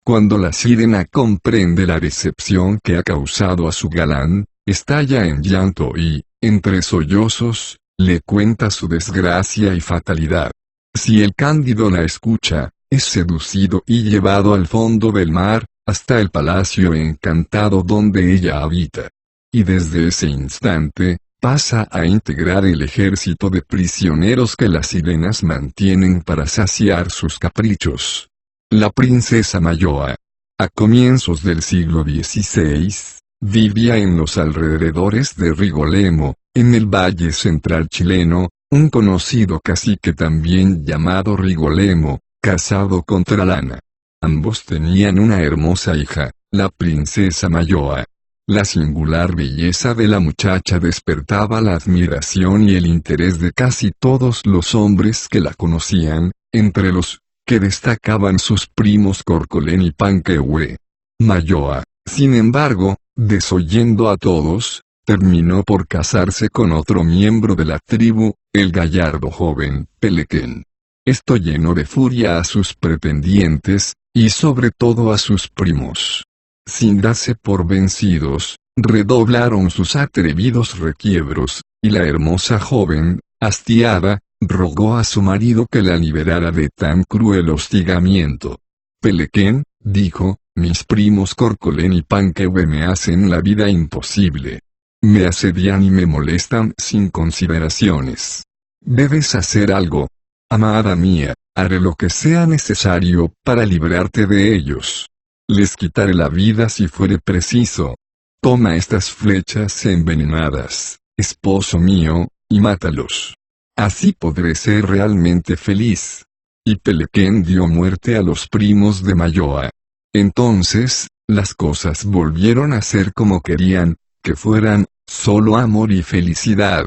Cuando la sirena comprende la decepción que ha causado a su galán, estalla en llanto y, entre sollozos, le cuenta su desgracia y fatalidad. Si el Cándido la escucha, es seducido y llevado al fondo del mar, hasta el palacio encantado donde ella habita. Y desde ese instante, pasa a integrar el ejército de prisioneros que las sirenas mantienen para saciar sus caprichos. La princesa Malloa, a comienzos del siglo XVI, vivía en los alrededores de Rigolemo, en el Valle Central chileno, un conocido cacique también llamado Rigolemo, casado con Tralana. Ambos tenían una hermosa hija, la princesa Malloa. La singular belleza de la muchacha despertaba la admiración y el interés de casi todos los hombres que la conocían, entre los que destacaban sus primos Corcolén y Panquehue. Malloa, sin embargo, desoyendo a todos, terminó por casarse con otro miembro de la tribu, el gallardo joven Pelequén. Esto llenó de furia a sus pretendientes, y sobre todo a sus primos. Sin darse por vencidos, redoblaron sus atrevidos requiebros, y la hermosa joven, hastiada, rogó a su marido que la liberara de tan cruel hostigamiento. Pelequén, dijo, mis primos Corcolén y Panquehue me hacen la vida imposible. Me asedian y me molestan sin consideraciones. Debes hacer algo. Amada mía, haré lo que sea necesario para librarte de ellos. Les quitaré la vida si fuere preciso. Toma estas flechas envenenadas, esposo mío, y mátalos. Así podré ser realmente feliz. Y Pelequén dio muerte a los primos de Malloa. Entonces, las cosas volvieron a ser como querían, que fueran, solo amor y felicidad.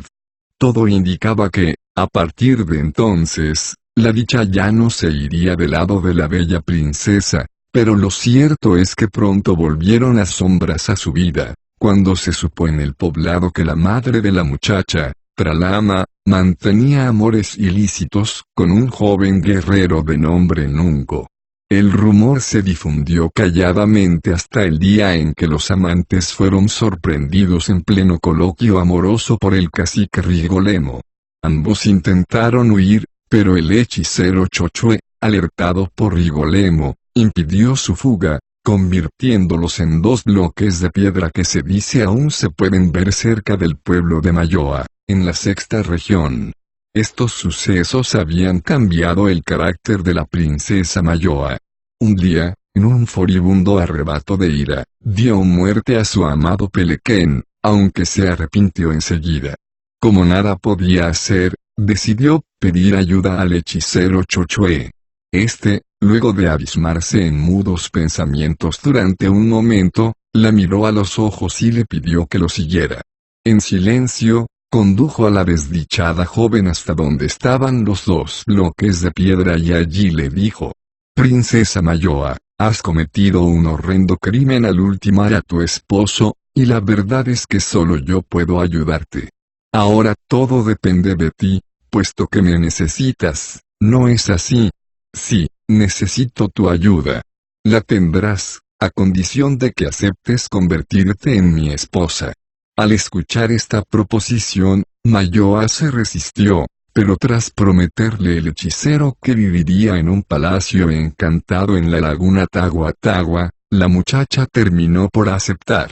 Todo indicaba que, a partir de entonces, la dicha ya no se iría del lado de la bella princesa, pero lo cierto es que pronto volvieron las sombras a su vida, cuando se supo en el poblado que la madre de la muchacha, Tralama, mantenía amores ilícitos con un joven guerrero de nombre Nunco. El rumor se difundió calladamente hasta el día en que los amantes fueron sorprendidos en pleno coloquio amoroso por el cacique Rigolemo. Ambos intentaron huir, pero el hechicero Chochue, alertado por Rigolemo, impidió su fuga, convirtiéndolos en dos bloques de piedra que se dice aún se pueden ver cerca del pueblo de Malloa, en la sexta región. Estos sucesos habían cambiado el carácter de la princesa Malloa. Un día, en un furibundo arrebato de ira, dio muerte a su amado Pelequén, aunque se arrepintió enseguida. Como nada podía hacer, decidió pedir ayuda al hechicero Chochue. Este, luego de abismarse en mudos pensamientos durante un momento, la miró a los ojos y le pidió que lo siguiera. En silencio, condujo a la desdichada joven hasta donde estaban los dos bloques de piedra y allí le dijo: Princesa Malloa, has cometido un horrendo crimen al ultimar a tu esposo, y la verdad es que solo yo puedo ayudarte. Ahora todo depende de ti, puesto que me necesitas, ¿no es así? Sí, necesito tu ayuda. La tendrás, a condición de que aceptes convertirte en mi esposa. Al escuchar esta proposición, Malloa se resistió, pero tras prometerle el hechicero que viviría en un palacio encantado en la laguna Tagua Tagua, la muchacha terminó por aceptar.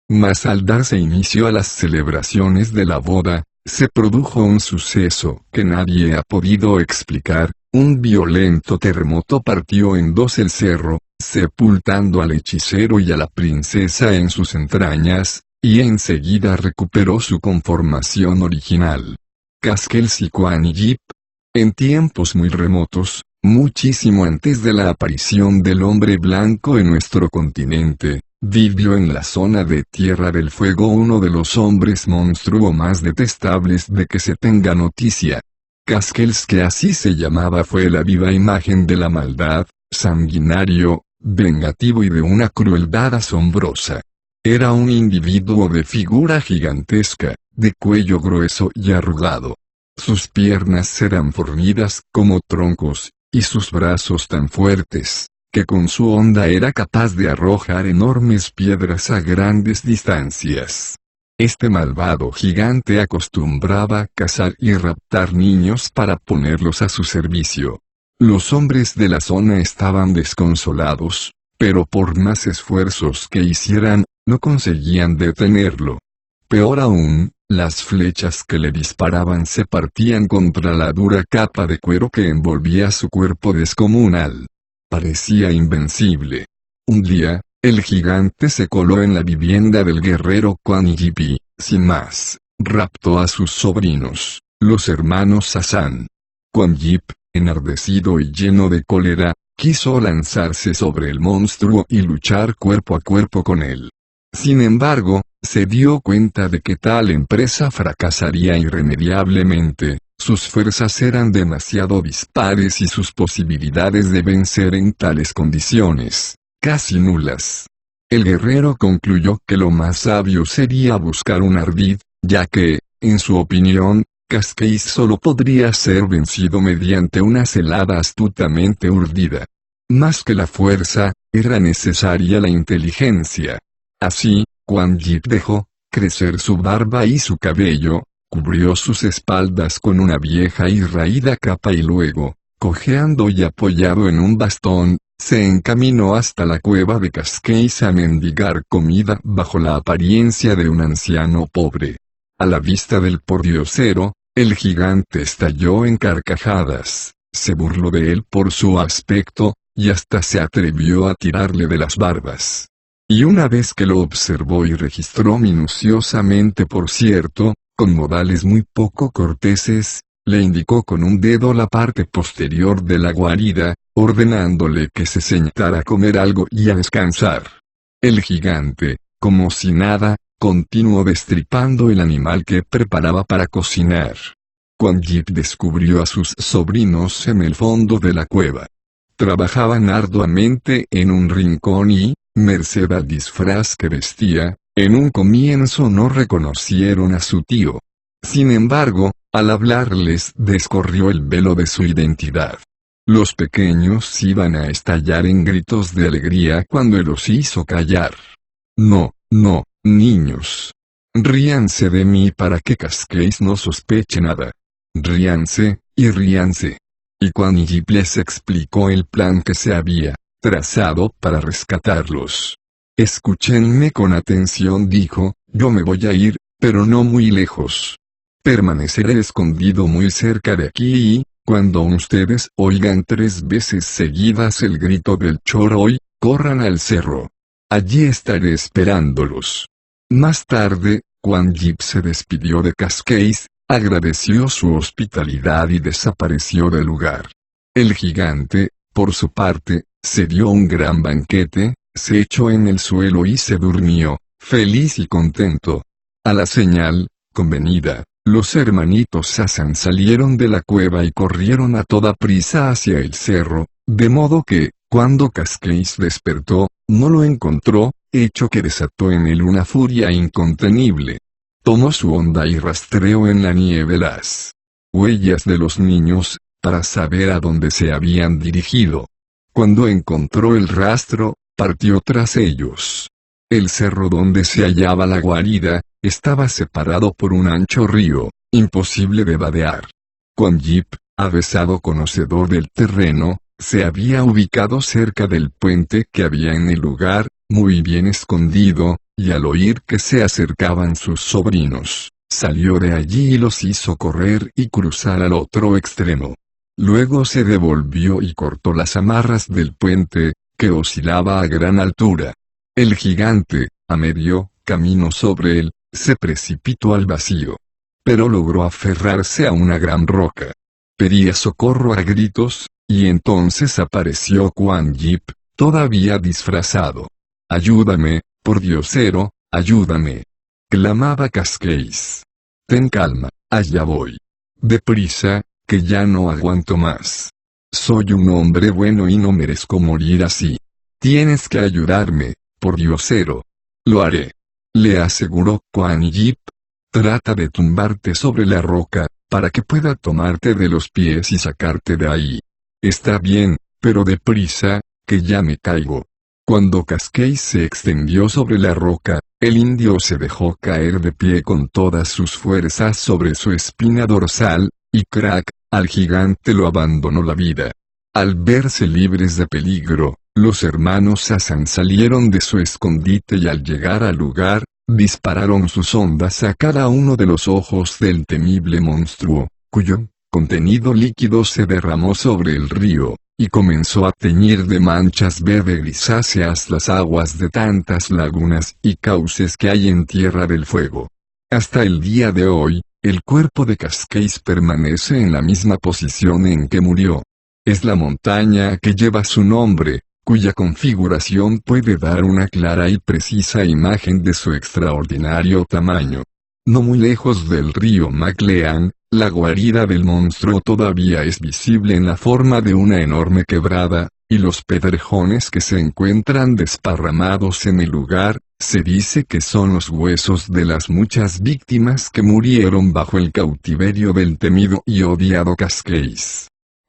Mas al darse inicio a las celebraciones de la boda, se produjo un suceso que nadie ha podido explicar. Un violento terremoto partió en dos el cerro, sepultando al hechicero y a la princesa en sus entrañas, y enseguida recuperó su conformación original. Casquelsicuanillip. En tiempos muy remotos, muchísimo antes de la aparición del hombre blanco en nuestro continente, vivió en la zona de Tierra del Fuego uno de los hombres monstruo más detestables de que se tenga noticia. Casquels, que así se llamaba, fue la viva imagen de la maldad, sanguinario, vengativo y de una crueldad asombrosa. Era un individuo de figura gigantesca, de cuello grueso y arrugado. Sus piernas eran fornidas como troncos, y sus brazos tan fuertes, que con su onda era capaz de arrojar enormes piedras a grandes distancias. Este malvado gigante acostumbraba a cazar y raptar niños para ponerlos a su servicio. Los hombres de la zona estaban desconsolados, pero por más esfuerzos que hicieran, no conseguían detenerlo. Peor aún, las flechas que le disparaban se partían contra la dura capa de cuero que envolvía su cuerpo descomunal. Parecía invencible. Un día, el gigante se coló en la vivienda del guerrero Quan Yip y, sin más, raptó a sus sobrinos, los hermanos Hassan. Quan Yip, enardecido y lleno de cólera, quiso lanzarse sobre el monstruo y luchar cuerpo a cuerpo con él. Sin embargo, se dio cuenta de que tal empresa fracasaría irremediablemente, sus fuerzas eran demasiado dispares y sus posibilidades de vencer en tales condiciones, casi nulas. El guerrero concluyó que lo más sabio sería buscar un ardid, ya que, en su opinión, Cascais solo podría ser vencido mediante una celada astutamente urdida. Más que la fuerza, era necesaria la inteligencia. Así, Quan Yip dejó crecer su barba y su cabello, cubrió sus espaldas con una vieja y raída capa y luego, cojeando y apoyado en un bastón, se encaminó hasta la cueva de Cascais a mendigar comida bajo la apariencia de un anciano pobre. A la vista del pordiosero, el gigante estalló en carcajadas, se burló de él por su aspecto, y hasta se atrevió a tirarle de las barbas. Y una vez que lo observó y registró minuciosamente, por cierto, con modales muy poco corteses, le indicó con un dedo la parte posterior de la guarida, ordenándole que se sentara a comer algo y a descansar. El gigante, como si nada, continuó destripando el animal que preparaba para cocinar. Quan Yip descubrió a sus sobrinos en el fondo de la cueva. Trabajaban arduamente en un rincón y, merced al disfraz que vestía, en un comienzo no reconocieron a su tío. Sin embargo, al hablarles descorrió el velo de su identidad. Los pequeños iban a estallar en gritos de alegría cuando él los hizo callar. No, niños. Ríanse de mí para que Cascais no sospeche nada. Ríanse, y ríanse. Y Quan Yip les explicó el plan que se había trazado para rescatarlos. Escúchenme con atención, dijo, yo me voy a ir, pero no muy lejos. Permaneceré escondido muy cerca de aquí y, cuando ustedes oigan 3 veces seguidas el grito del Choroi, corran al cerro. Allí estaré esperándolos. Más tarde, Quan Yip se despidió de Cascais, agradeció su hospitalidad y desapareció del lugar. El gigante, por su parte, se dio un gran banquete, se echó en el suelo y se durmió, feliz y contento. A la señal convenida, los hermanitos Hassan salieron de la cueva y corrieron a toda prisa hacia el cerro, de modo que, cuando Cascais despertó, no lo encontró, hecho que desató en él una furia incontenible. Tomó su onda y rastreó en la nieve las huellas de los niños, para saber a dónde se habían dirigido. Cuando encontró el rastro, partió tras ellos. El cerro donde se hallaba la guarida, estaba separado por un ancho río, imposible de vadear. Quan Yip, avesado conocedor del terreno, se había ubicado cerca del puente que había en el lugar, muy bien escondido, y al oír que se acercaban sus sobrinos, salió de allí y los hizo correr y cruzar al otro extremo. Luego se devolvió y cortó las amarras del puente, que oscilaba a gran altura. El gigante, a medio camino sobre él, se precipitó al vacío. Pero logró aferrarse a una gran roca. Pedía socorro a gritos, y entonces apareció Quan Yip, todavía disfrazado. «Ayúdame, pordiosero, ayúdame», clamaba Cascais. «Ten calma, allá voy. Deprisa, que ya no aguanto más. Soy un hombre bueno y no merezco morir así. Tienes que ayudarme, pordiosero». «Lo haré», le aseguró Quan Yip. «Trata de tumbarte sobre la roca, para que pueda tomarte de los pies y sacarte de ahí». «Está bien, pero deprisa, que ya me caigo. Cuando Cascade se extendió sobre la roca, el indio se dejó caer de pie con todas sus fuerzas sobre su espina dorsal, y crack, al gigante lo abandonó la vida. Al verse libres de peligro, los hermanos Hassan salieron de su escondite y al llegar al lugar, dispararon sus ondas a cada uno de los ojos del temible monstruo, cuyo contenido líquido se derramó sobre el río, y comenzó a teñir de manchas verde grisáceas las aguas de tantas lagunas y cauces que hay en Tierra del Fuego. Hasta el día de hoy, el cuerpo de Cascade permanece en la misma posición en que murió. Es la montaña que lleva su nombre, cuya configuración puede dar una clara y precisa imagen de su extraordinario tamaño. No muy lejos del río McLean, la guarida del monstruo todavía es visible en la forma de una enorme quebrada, y los pedregones que se encuentran desparramados en el lugar, se dice que son los huesos de las muchas víctimas que murieron bajo el cautiverio del temido y odiado Cascade.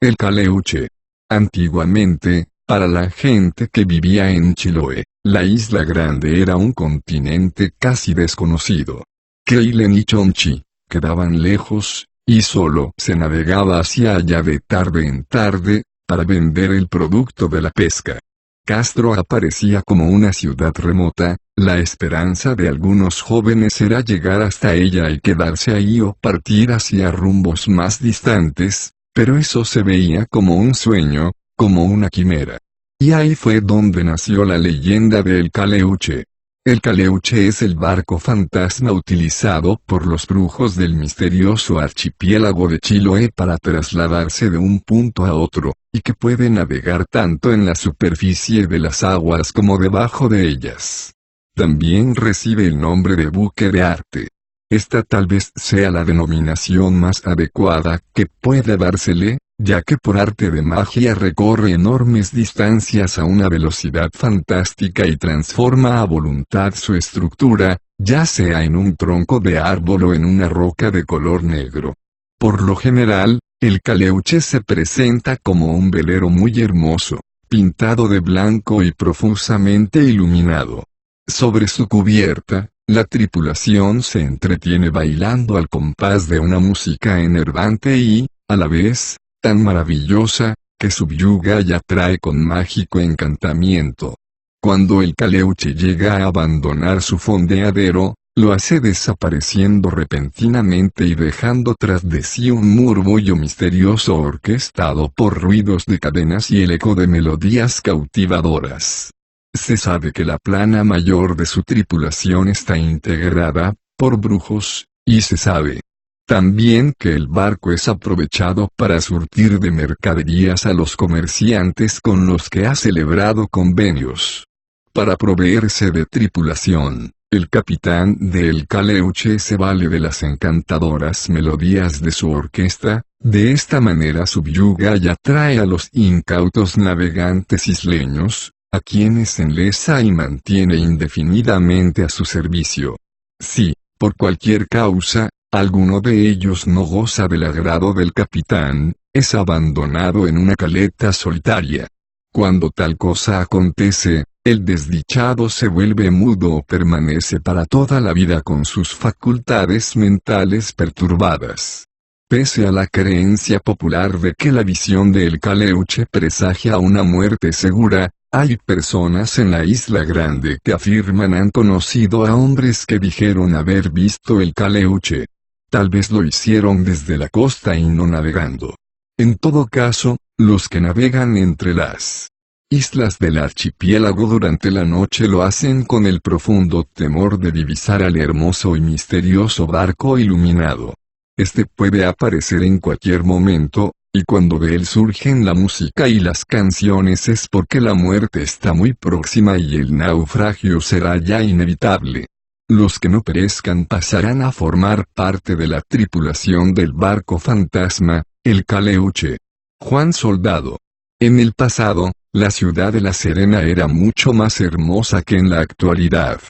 El Caleuche. Antiguamente, para la gente que vivía en Chiloé, la Isla Grande era un continente casi desconocido. Keilen y Chonchi quedaban lejos, y solo se navegaba hacia allá de tarde en tarde, para vender el producto de la pesca. Castro aparecía como una ciudad remota, la esperanza de algunos jóvenes era llegar hasta ella y quedarse ahí o partir hacia rumbos más distantes, pero eso se veía como un sueño, como una quimera. Y ahí fue donde nació la leyenda del Caleuche. El Caleuche es el barco fantasma utilizado por los brujos del misterioso archipiélago de Chiloé para trasladarse de un punto a otro, y que puede navegar tanto en la superficie de las aguas como debajo de ellas. También recibe el nombre de buque de arte. Esta tal vez sea la denominación más adecuada que pueda dársele, ya que por arte de magia recorre enormes distancias a una velocidad fantástica y transforma a voluntad su estructura, ya sea en un tronco de árbol o en una roca de color negro. Por lo general, el Caleuche se presenta como un velero muy hermoso, pintado de blanco y profusamente iluminado. Sobre su cubierta, la tripulación se entretiene bailando al compás de una música enervante y, a la vez, tan maravillosa, que subyuga y atrae con mágico encantamiento. Cuando el Caleuche llega a abandonar su fondeadero, lo hace desapareciendo repentinamente y dejando tras de sí un murmullo misterioso orquestado por ruidos de cadenas y el eco de melodías cautivadoras. Se sabe que la plana mayor de su tripulación está integrada por brujos, y se sabe también que el barco es aprovechado para surtir de mercaderías a los comerciantes con los que ha celebrado convenios. Para proveerse de tripulación, el capitán del Caleuche se vale de las encantadoras melodías de su orquesta, de esta manera subyuga y atrae a los incautos navegantes isleños, a quienes enlaza y mantiene indefinidamente a su servicio. Si, por cualquier causa, alguno de ellos no goza del agrado del capitán, es abandonado en una caleta solitaria. Cuando tal cosa acontece, el desdichado se vuelve mudo o permanece para toda la vida con sus facultades mentales perturbadas. Pese a la creencia popular de que la visión del Caleuche presagia una muerte segura, hay personas en la Isla Grande que afirman han conocido a hombres que dijeron haber visto el Caleuche. Tal vez lo hicieron desde la costa y no navegando. En todo caso, los que navegan entre las islas del archipiélago durante la noche lo hacen con el profundo temor de divisar al hermoso y misterioso barco iluminado. Este puede aparecer en cualquier momento, y cuando de él surgen la música y las canciones es porque la muerte está muy próxima y el naufragio será ya inevitable. Los que no perezcan pasarán a formar parte de la tripulación del barco fantasma, el Caleuche. Juan Soldado. En el pasado, la ciudad de La Serena era mucho más hermosa que en la actualidad.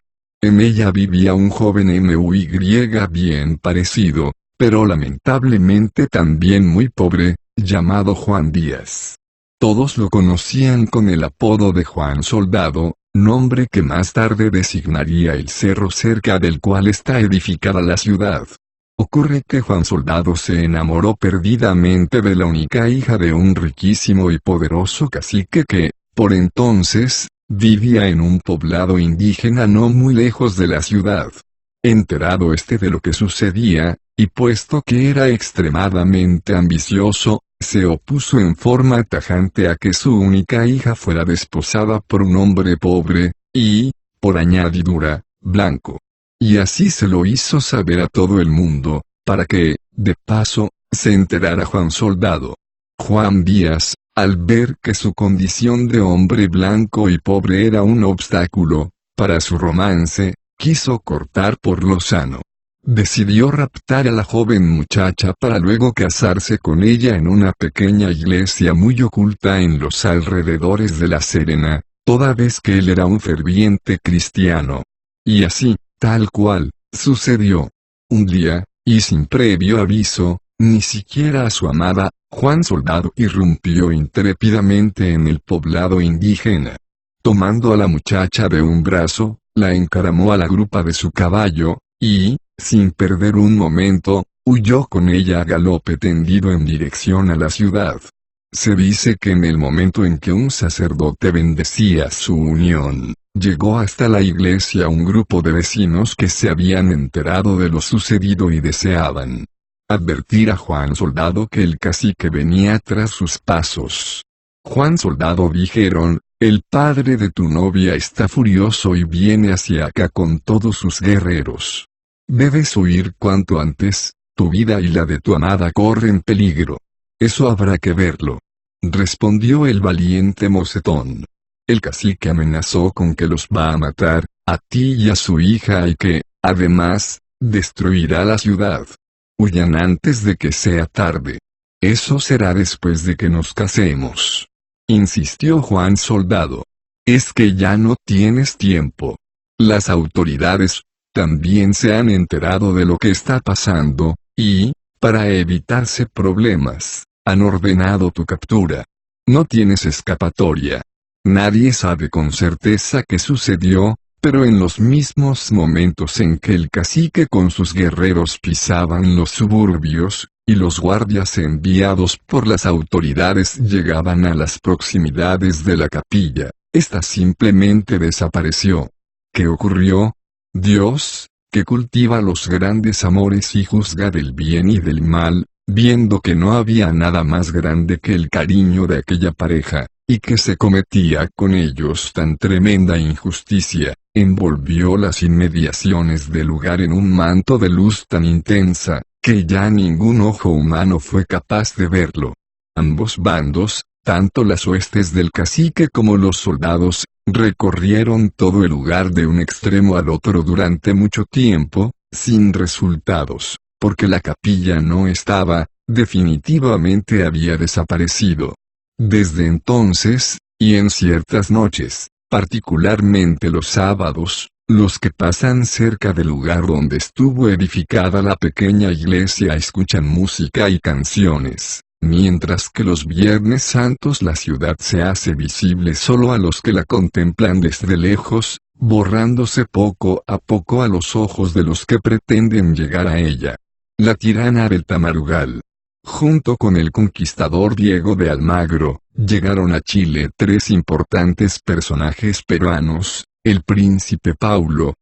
En ella vivía un joven muy bien parecido, pero lamentablemente también muy pobre, llamado Juan Díaz. Todos lo conocían con el apodo de Juan Soldado, nombre que más tarde designaría el cerro cerca del cual está edificada la ciudad. Ocurre que Juan Soldado se enamoró perdidamente de la única hija de un riquísimo y poderoso cacique que, por entonces, vivía en un poblado indígena no muy lejos de la ciudad. Enterado de lo que sucedía, y puesto que era extremadamente ambicioso, se opuso en forma tajante a que su única hija fuera desposada por un hombre pobre, y, por añadidura, blanco. Y así se lo hizo saber a todo el mundo, para que, de paso, se enterara Juan Soldado. Juan Díaz, al ver que su condición de hombre blanco y pobre era un obstáculo para su romance, quiso cortar por lo sano. Decidió raptar a la joven muchacha para luego casarse con ella en una pequeña iglesia muy oculta en los alrededores de La Serena, toda vez que él era un ferviente cristiano. Y así, tal cual, sucedió. Un día, y sin previo aviso, ni siquiera a su amada, Juan Soldado irrumpió intrépidamente en el poblado indígena. Tomando a la muchacha de un brazo, la encaramó a la grupa de su caballo, y, sin perder un momento, huyó con ella a galope tendido en dirección a la ciudad. Se dice que en el momento en que un sacerdote bendecía su unión, llegó hasta la iglesia un grupo de vecinos que se habían enterado de lo sucedido y deseaban advertir a Juan Soldado que el cacique venía tras sus pasos. Juan Soldado, dijeron, el padre de tu novia está furioso y viene hacia acá con todos sus guerreros. Debes huir cuanto antes, tu vida y la de tu amada corren peligro. Eso habrá que verlo. Respondió el valiente mocetón. El cacique amenazó con que los va a matar, a ti y a su hija y que, además, destruirá la ciudad. Huyan antes de que sea tarde. Eso será después de que nos casemos. Insistió Juan Soldado. Es que ya no tienes tiempo. Las autoridades también se han enterado de lo que está pasando, y, para evitarse problemas, han ordenado tu captura. No tienes escapatoria. Nadie sabe con certeza qué sucedió, pero en los mismos momentos en que el cacique con sus guerreros pisaban los suburbios, y los guardias enviados por las autoridades llegaban a las proximidades de la capilla, ésta simplemente desapareció. ¿Qué ocurrió? Dios, que cultiva los grandes amores y juzga del bien y del mal, viendo que no había nada más grande que el cariño de aquella pareja, y que se cometía con ellos tan tremenda injusticia, envolvió las inmediaciones del lugar en un manto de luz tan intensa, que ya ningún ojo humano fue capaz de verlo. Ambos bandos, tanto las huestes del cacique como los soldados, recorrieron todo el lugar de un extremo al otro durante mucho tiempo, sin resultados, porque la capilla no estaba, definitivamente había desaparecido. Desde entonces, y en ciertas noches, particularmente los sábados, los que pasan cerca del lugar donde estuvo edificada la pequeña iglesia escuchan música y canciones, mientras que los Viernes Santos la ciudad se hace visible solo a los que la contemplan desde lejos, borrándose poco a poco a los ojos de los que pretenden llegar a ella. La tirana del Tamarugal. Junto con el conquistador Diego de Almagro, llegaron a Chile tres importantes personajes peruanos: el príncipe Paulo,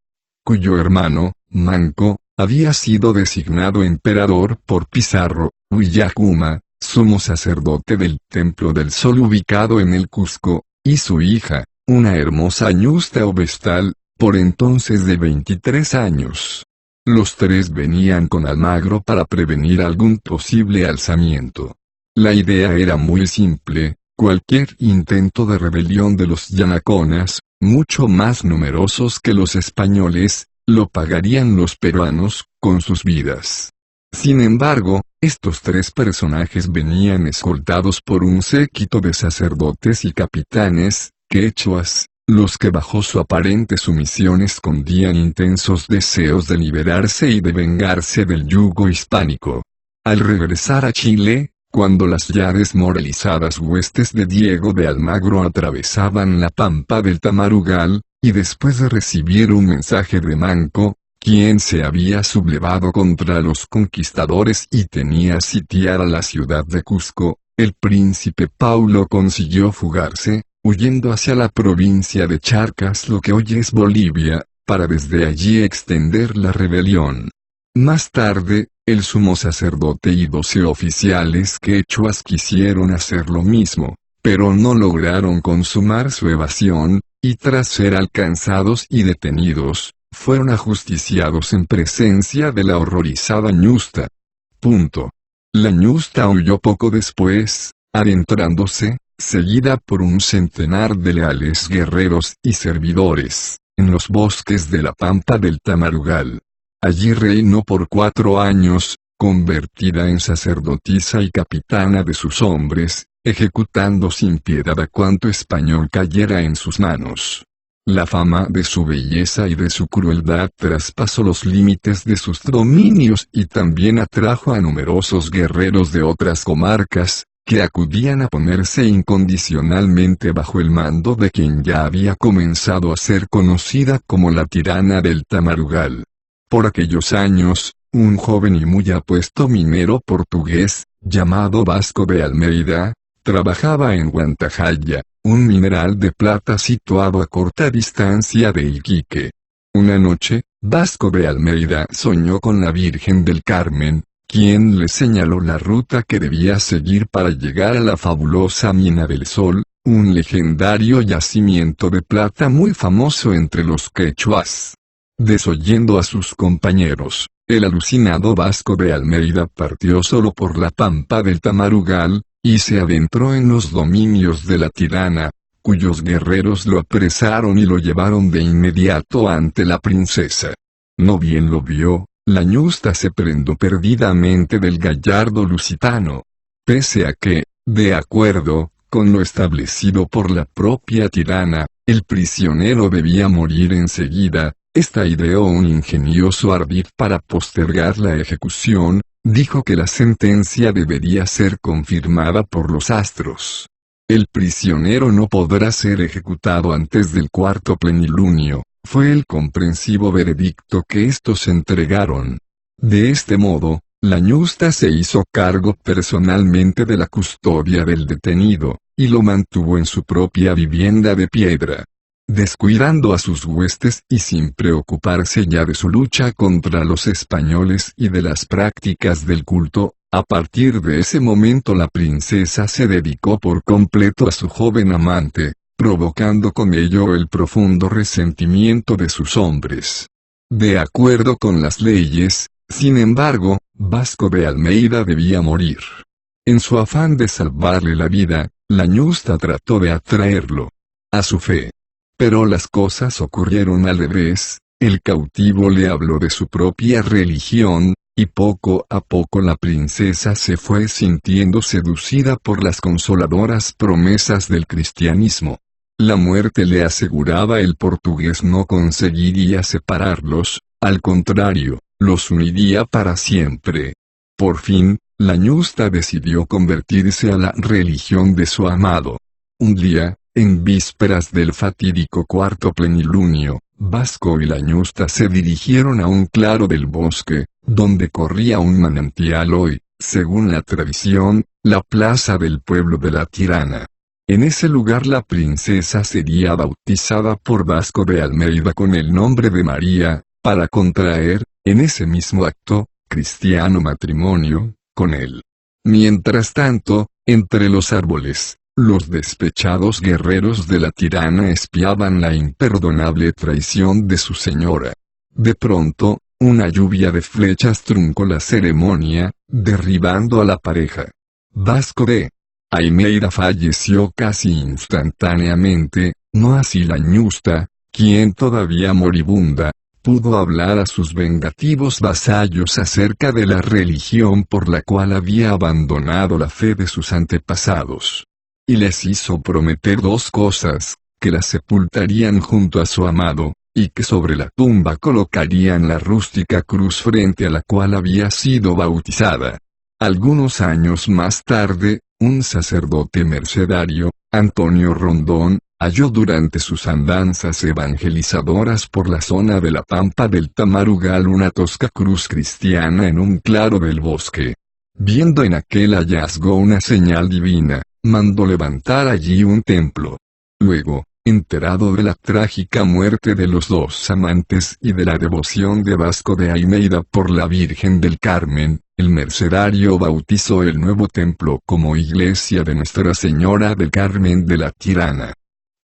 cuyo hermano, Manco, había sido designado emperador por Pizarro; Willacuma, sumo sacerdote del Templo del Sol ubicado en el Cusco; y su hija, una hermosa ñusta o vestal, por entonces de 23 años. Los tres venían con Almagro para prevenir algún posible alzamiento. La idea era muy simple: cualquier intento de rebelión de los yanaconas, mucho más numerosos que los españoles, lo pagarían los peruanos, con sus vidas. Sin embargo, estos tres personajes venían escoltados por un séquito de sacerdotes y capitanes, quechuas, los que bajo su aparente sumisión escondían intensos deseos de liberarse y de vengarse del yugo hispánico. Al regresar a Chile, Cuando las ya desmoralizadas huestes de Diego de Almagro atravesaban la pampa del Tamarugal, y después de recibir un mensaje de Manco, quien se había sublevado contra los conquistadores y tenía sitiada la ciudad de Cusco, el príncipe Paulo consiguió fugarse, huyendo hacia la provincia de Charcas, lo que hoy es Bolivia, para desde allí extender la rebelión. Más tarde, el sumo sacerdote y 12 oficiales quechuas quisieron hacer lo mismo, pero no lograron consumar su evasión, y tras ser alcanzados y detenidos, fueron ajusticiados en presencia de la horrorizada ñusta. La ñusta huyó poco después, adentrándose, seguida por un centenar de leales guerreros y servidores, en los bosques de la pampa del Tamarugal. Allí reinó por 4 años, convertida en sacerdotisa y capitana de sus hombres, ejecutando sin piedad a cuanto español cayera en sus manos. La fama de su belleza y de su crueldad traspasó los límites de sus dominios y también atrajo a numerosos guerreros de otras comarcas, que acudían a ponerse incondicionalmente bajo el mando de quien ya había comenzado a ser conocida como la tirana del Tamarugal. Por aquellos años, un joven y muy apuesto minero portugués, llamado Vasco de Almeida, trabajaba en Huantajaya, un mineral de plata situado a corta distancia de Iquique. Una noche, Vasco de Almeida soñó con la Virgen del Carmen, quien le señaló la ruta que debía seguir para llegar a la fabulosa Mina del Sol, un legendario yacimiento de plata muy famoso entre los quechuas. Desoyendo a sus compañeros, el alucinado Vasco de Almeida partió solo por la pampa del Tamarugal, y se adentró en los dominios de la tirana, cuyos guerreros lo apresaron y lo llevaron de inmediato ante la princesa. No bien lo vio, la ñusta se prendó perdidamente del gallardo lusitano. Pese a que, de acuerdo con lo establecido por la propia tirana, el prisionero debía morir enseguida, esta ideó un ingenioso ardid para postergar la ejecución. Dijo que la sentencia debería ser confirmada por los astros. El prisionero no podrá ser ejecutado antes del 4º plenilunio, fue el comprensivo veredicto que estos entregaron. De este modo, la ñusta se hizo cargo personalmente de la custodia del detenido, y lo mantuvo en su propia vivienda de piedra. Descuidando a sus huestes y sin preocuparse ya de su lucha contra los españoles y de las prácticas del culto, a partir de ese momento la princesa se dedicó por completo a su joven amante, provocando con ello el profundo resentimiento de sus hombres. De acuerdo con las leyes, sin embargo, Vasco de Almeida debía morir. En su afán de salvarle la vida, la ñusta trató de atraerlo a su fe. Pero las cosas ocurrieron al revés, el cautivo le habló de su propia religión, y poco a poco la princesa se fue sintiendo seducida por las consoladoras promesas del cristianismo. La muerte le aseguraba el portugués no conseguiría separarlos, al contrario, los uniría para siempre. Por fin, la ñusta decidió convertirse a la religión de su amado. Un día, en vísperas del fatídico 4º plenilunio, Vasco y la ñusta se dirigieron a un claro del bosque, donde corría un manantial hoy, según la tradición, la plaza del pueblo de la tirana. En ese lugar la princesa sería bautizada por Vasco de Almeida con el nombre de María, para contraer, en ese mismo acto, cristiano matrimonio, con él. Mientras tanto, entre los árboles, los despechados guerreros de la tirana espiaban la imperdonable traición de su señora. De pronto, una lluvia de flechas truncó la ceremonia, derribando a la pareja. Vasco de Almeida falleció casi instantáneamente, no así la ñusta, quien todavía moribunda, pudo hablar a sus vengativos vasallos acerca de la religión por la cual había abandonado la fe de sus antepasados. Y les hizo prometer 2 cosas, que la sepultarían junto a su amado, y que sobre la tumba colocarían la rústica cruz frente a la cual había sido bautizada. Algunos años más tarde, un sacerdote mercedario, Antonio Rondón, halló durante sus andanzas evangelizadoras por la zona de la Pampa del Tamarugal una tosca cruz cristiana en un claro del bosque. Viendo en aquel hallazgo una señal divina, mandó levantar allí un templo. Luego, enterado de la trágica muerte de los dos amantes y de la devoción de Vasco de Almeida por la Virgen del Carmen, el mercedario bautizó el nuevo templo como Iglesia de Nuestra Señora del Carmen de la Tirana.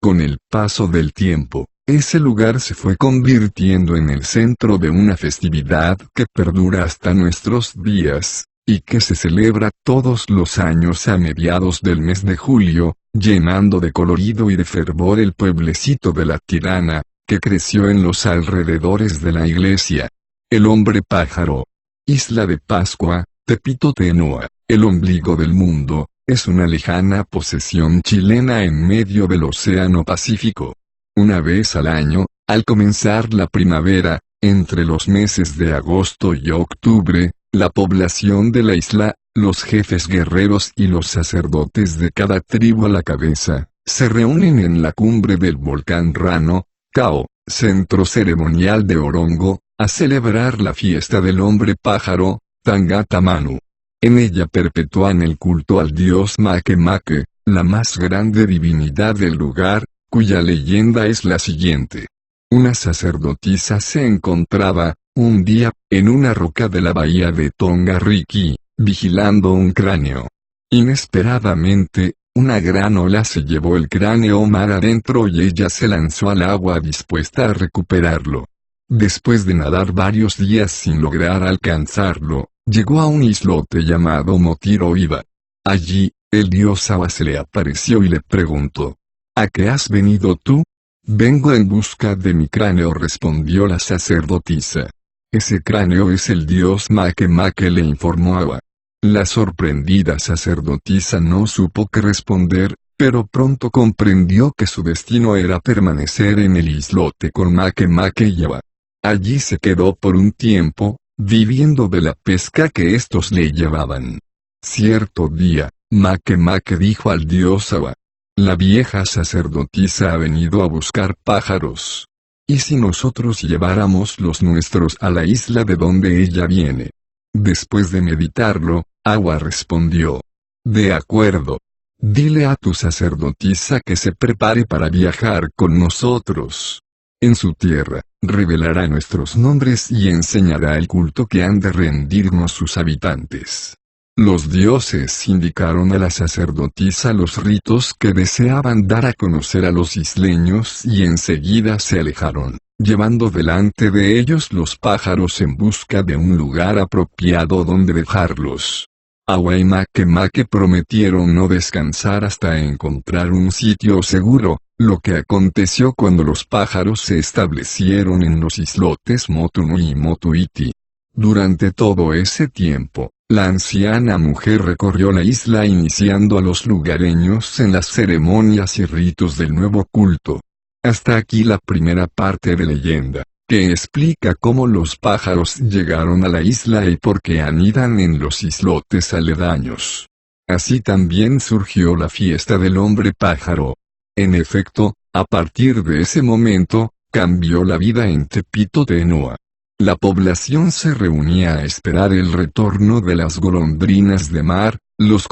Con el paso del tiempo, ese lugar se fue convirtiendo en el centro de una festividad que perdura hasta nuestros días, y que se celebra todos los años a mediados del mes de julio, llenando de colorido y de fervor el pueblecito de la Tirana, que creció en los alrededores de la iglesia. El hombre pájaro. Isla de Pascua, Tepito Tenoa, el ombligo del mundo, es una lejana posesión chilena en medio del Océano Pacífico. Una vez al año, al comenzar la primavera, entre los meses de agosto y octubre, la población de la isla, los jefes guerreros y los sacerdotes de cada tribu a la cabeza, se reúnen en la cumbre del volcán Rano, Cao, centro ceremonial de Orongo, a celebrar la fiesta del hombre pájaro, Tangata Manu. En ella perpetúan el culto al dios Makemake, la más grande divinidad del lugar, cuya leyenda es la siguiente. Una sacerdotisa se encontraba, un día, en una roca de la bahía de Tongariki, vigilando un cráneo. Inesperadamente, una gran ola se llevó el cráneo mar adentro y ella se lanzó al agua dispuesta a recuperarlo. Después de nadar varios días sin lograr alcanzarlo, llegó a un islote llamado Motiroiba. Allí, el dios Awa se le apareció y le preguntó: ¿A qué has venido tú? Vengo en busca de mi cráneo, respondió la sacerdotisa. Ese cráneo es el dios Makemake, le informó Awa. La sorprendida sacerdotisa no supo qué responder, pero pronto comprendió que su destino era permanecer en el islote con Makemake y Awa. Allí se quedó por un tiempo, viviendo de la pesca que estos le llevaban. Cierto día, Makemake dijo al dios Awa: la vieja sacerdotisa ha venido a buscar pájaros. ¿Y si nosotros lleváramos los nuestros a la isla de donde ella viene? Después de meditarlo, Awa respondió: de acuerdo. Dile a tu sacerdotisa que se prepare para viajar con nosotros. En su tierra, revelará nuestros nombres y enseñará el culto que han de rendirnos sus habitantes. Los dioses indicaron a la sacerdotisa los ritos que deseaban dar a conocer a los isleños y enseguida se alejaron, llevando delante de ellos los pájaros en busca de un lugar apropiado donde dejarlos. Awa y Makemake prometieron no descansar hasta encontrar un sitio seguro, lo que aconteció cuando los pájaros se establecieron en los islotes Motunui y Motuiti. Durante todo ese tiempo, la anciana mujer recorrió la isla iniciando a los lugareños en las ceremonias y ritos del nuevo culto. Hasta aquí la primera parte de leyenda, que explica cómo los pájaros llegaron a la isla y por qué anidan en los islotes aledaños. Así también surgió la fiesta del hombre pájaro. En efecto, a partir de ese momento, cambió la vida en Tepito Tenoa. La población se reunía a esperar el retorno de las golondrinas de mar, los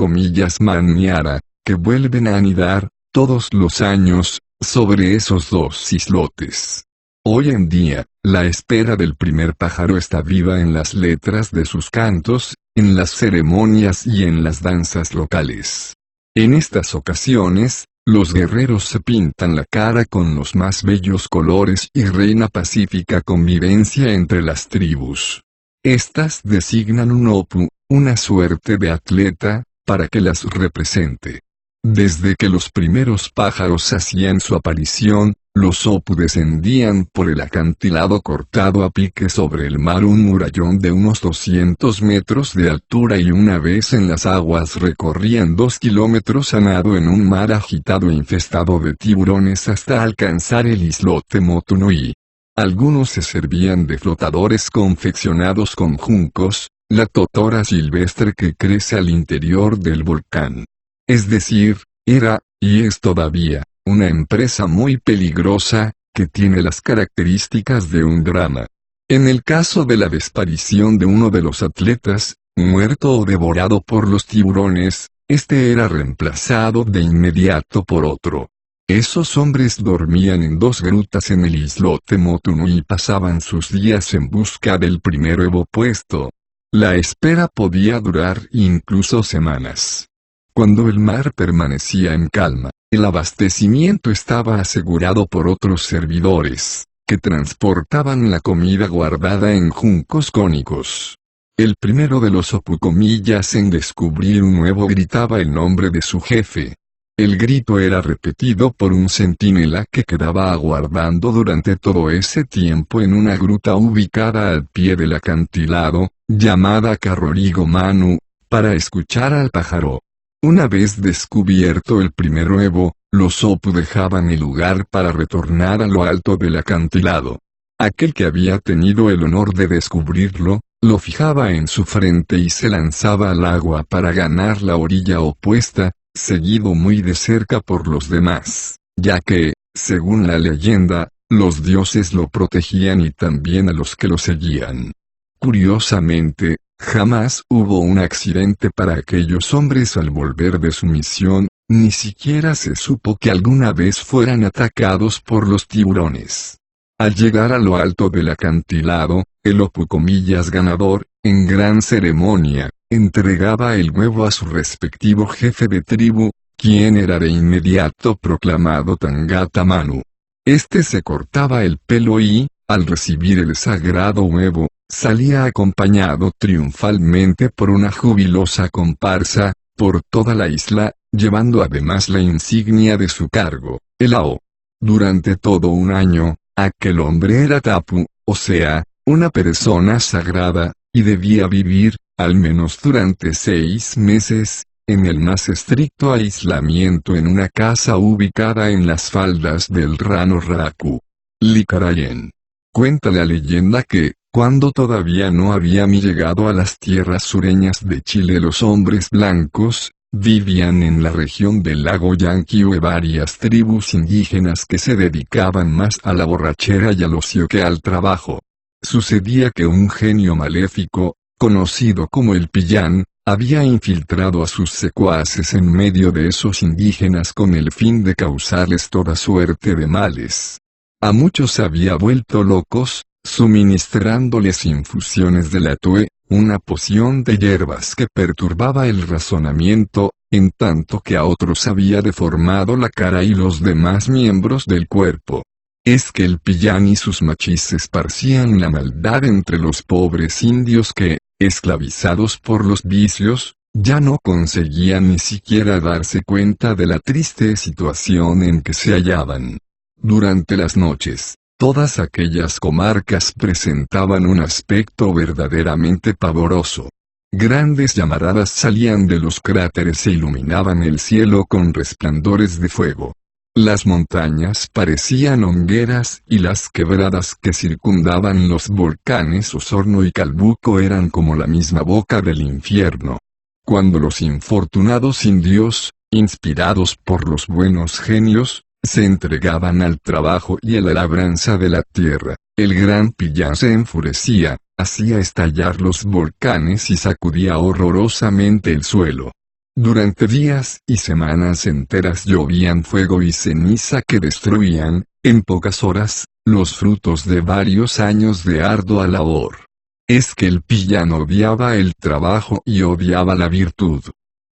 manmiara, que vuelven a anidar, todos los años, sobre esos dos islotes. Hoy en día, la espera del primer pájaro está viva en las letras de sus cantos, en las ceremonias y en las danzas locales. En estas ocasiones, los guerreros se pintan la cara con los más bellos colores y reina pacífica convivencia entre las tribus. Estas designan un opu, una suerte de atleta, para que las represente. Desde que los primeros pájaros hacían su aparición, los opu descendían por el acantilado cortado a pique sobre el mar, un murallón de unos 200 metros de altura, y una vez en las aguas recorrían 2 kilómetros a nado en un mar agitado e infestado de tiburones hasta alcanzar el islote Motunui. Algunos se servían de flotadores confeccionados con juncos, la totora silvestre que crece al interior del volcán. Es decir, era, y es todavía, una empresa muy peligrosa, que tiene las características de un drama. En el caso de la desaparición de uno de los atletas, muerto o devorado por los tiburones, este era reemplazado de inmediato por otro. Esos hombres dormían en 2 grutas en el islote Motunui y pasaban sus días en busca del primer huevo puesto. La espera podía durar incluso semanas. Cuando el mar permanecía en calma, el abastecimiento estaba asegurado por otros servidores, que transportaban la comida guardada en juncos cónicos. El primero de los opucomillas en descubrir un huevo gritaba el nombre de su jefe. El grito era repetido por un centinela que quedaba aguardando durante todo ese tiempo en una gruta ubicada al pie del acantilado, llamada Carrorigo Manu, para escuchar al pájaro. Una vez descubierto el primer huevo, los opu dejaban el lugar para retornar a lo alto del acantilado. Aquel que había tenido el honor de descubrirlo, lo fijaba en su frente y se lanzaba al agua para ganar la orilla opuesta, seguido muy de cerca por los demás, ya que, según la leyenda, los dioses lo protegían y también a los que lo seguían. Curiosamente, jamás hubo un accidente para aquellos hombres al volver de su misión, ni siquiera se supo que alguna vez fueran atacados por los tiburones. Al llegar a lo alto del acantilado, el opucomillas ganador, en gran ceremonia, entregaba el huevo a su respectivo jefe de tribu, quien era de inmediato proclamado Tangata Manu. Este se cortaba el pelo y, al recibir el sagrado huevo, salía acompañado triunfalmente por una jubilosa comparsa, por toda la isla, llevando además la insignia de su cargo, el Ao. Durante todo un año, aquel hombre era tapu, o sea, una persona sagrada, y debía vivir, al menos durante 6 meses, en el más estricto aislamiento en una casa ubicada en las faldas del Rano Raku. Licarayen. Cuenta la leyenda que, cuando todavía no habían llegado a las tierras sureñas de Chile los hombres blancos, vivían en la región del lago Yanquihue varias tribus indígenas que se dedicaban más a la borrachera y al ocio que al trabajo. Sucedía que un genio maléfico, conocido como el Pillán, había infiltrado a sus secuaces en medio de esos indígenas con el fin de causarles toda suerte de males. A muchos había vuelto locos, suministrándoles infusiones de latue, una poción de hierbas que perturbaba el razonamiento, en tanto que a otros había deformado la cara y los demás miembros del cuerpo. Es que el Pillán y sus machis esparcían la maldad entre los pobres indios que, esclavizados por los vicios, ya no conseguían ni siquiera darse cuenta de la triste situación en que se hallaban. Durante las noches, todas aquellas comarcas presentaban un aspecto verdaderamente pavoroso. Grandes llamaradas salían de los cráteres e iluminaban el cielo con resplandores de fuego. Las montañas parecían hogueras y las quebradas que circundaban los volcanes Osorno y Calbuco eran como la misma boca del infierno. Cuando los infortunados indios, inspirados por los buenos genios, se entregaban al trabajo y a la labranza de la tierra, el gran Pillán se enfurecía, hacía estallar los volcanes y sacudía horrorosamente el suelo. Durante días y semanas enteras llovían fuego y ceniza que destruían, en pocas horas, los frutos de varios años de ardua labor. Es que el Pillán odiaba el trabajo y odiaba la virtud.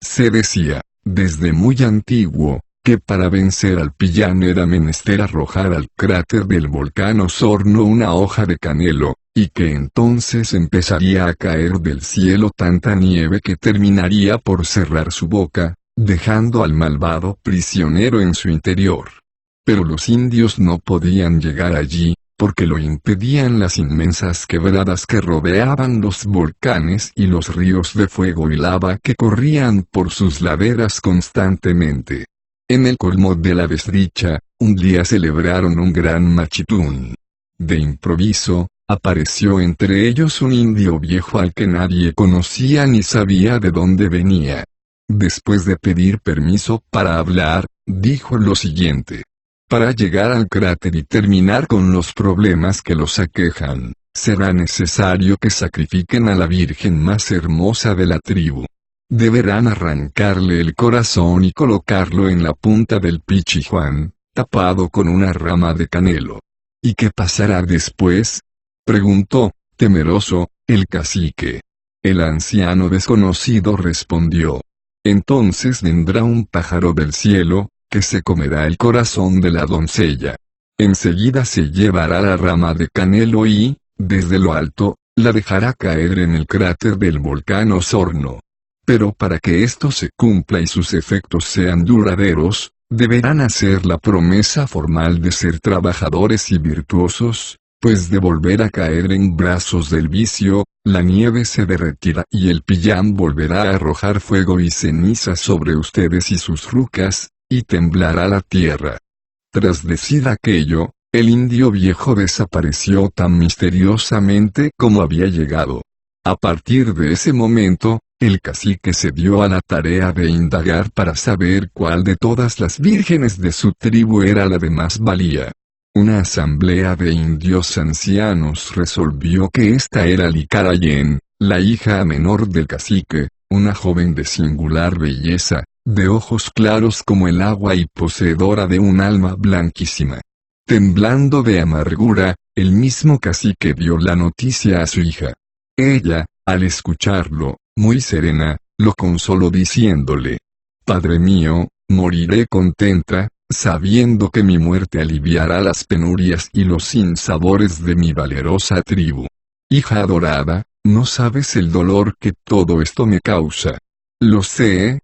Se decía, desde muy antiguo, que para vencer al Pillán era menester arrojar al cráter del volcán Osorno una hoja de canelo, y que entonces empezaría a caer del cielo tanta nieve que terminaría por cerrar su boca, dejando al malvado prisionero en su interior. Pero los indios no podían llegar allí, porque lo impedían las inmensas quebradas que rodeaban los volcanes y los ríos de fuego y lava que corrían por sus laderas constantemente. En el colmo de la desdicha, un día celebraron un gran machitún. De improviso, apareció entre ellos un indio viejo al que nadie conocía ni sabía de dónde venía. Después de pedir permiso para hablar, dijo lo siguiente. Para llegar al cráter y terminar con los problemas que los aquejan, será necesario que sacrifiquen a la virgen más hermosa de la tribu. Deberán arrancarle el corazón y colocarlo en la punta del Pichijuán, tapado con una rama de canelo. ¿Y qué pasará después?, preguntó, temeroso, el cacique. El anciano desconocido respondió. Entonces vendrá un pájaro del cielo, que se comerá el corazón de la doncella. Enseguida se llevará la rama de canelo y, desde lo alto, la dejará caer en el cráter del volcán Osorno. Pero para que esto se cumpla y sus efectos sean duraderos, deberán hacer la promesa formal de ser trabajadores y virtuosos, pues de volver a caer en brazos del vicio, la nieve se derretirá y el pillán volverá a arrojar fuego y ceniza sobre ustedes y sus rucas, y temblará la tierra. Tras decir aquello, el indio viejo desapareció tan misteriosamente como había llegado. A partir de ese momento, el cacique se dio a la tarea de indagar para saber cuál de todas las vírgenes de su tribu era la de más valía. Una asamblea de indios ancianos resolvió que esta era Licarayen, la hija menor del cacique, una joven de singular belleza, de ojos claros como el agua y poseedora de un alma blanquísima. Temblando de amargura, el mismo cacique dio la noticia a su hija. Ella, al escucharlo, muy serena, lo consoló diciéndole: Padre mío, moriré contenta, sabiendo que mi muerte aliviará las penurias y los sinsabores de mi valerosa tribu. Hija adorada, no sabes el dolor que todo esto me causa. Lo sé,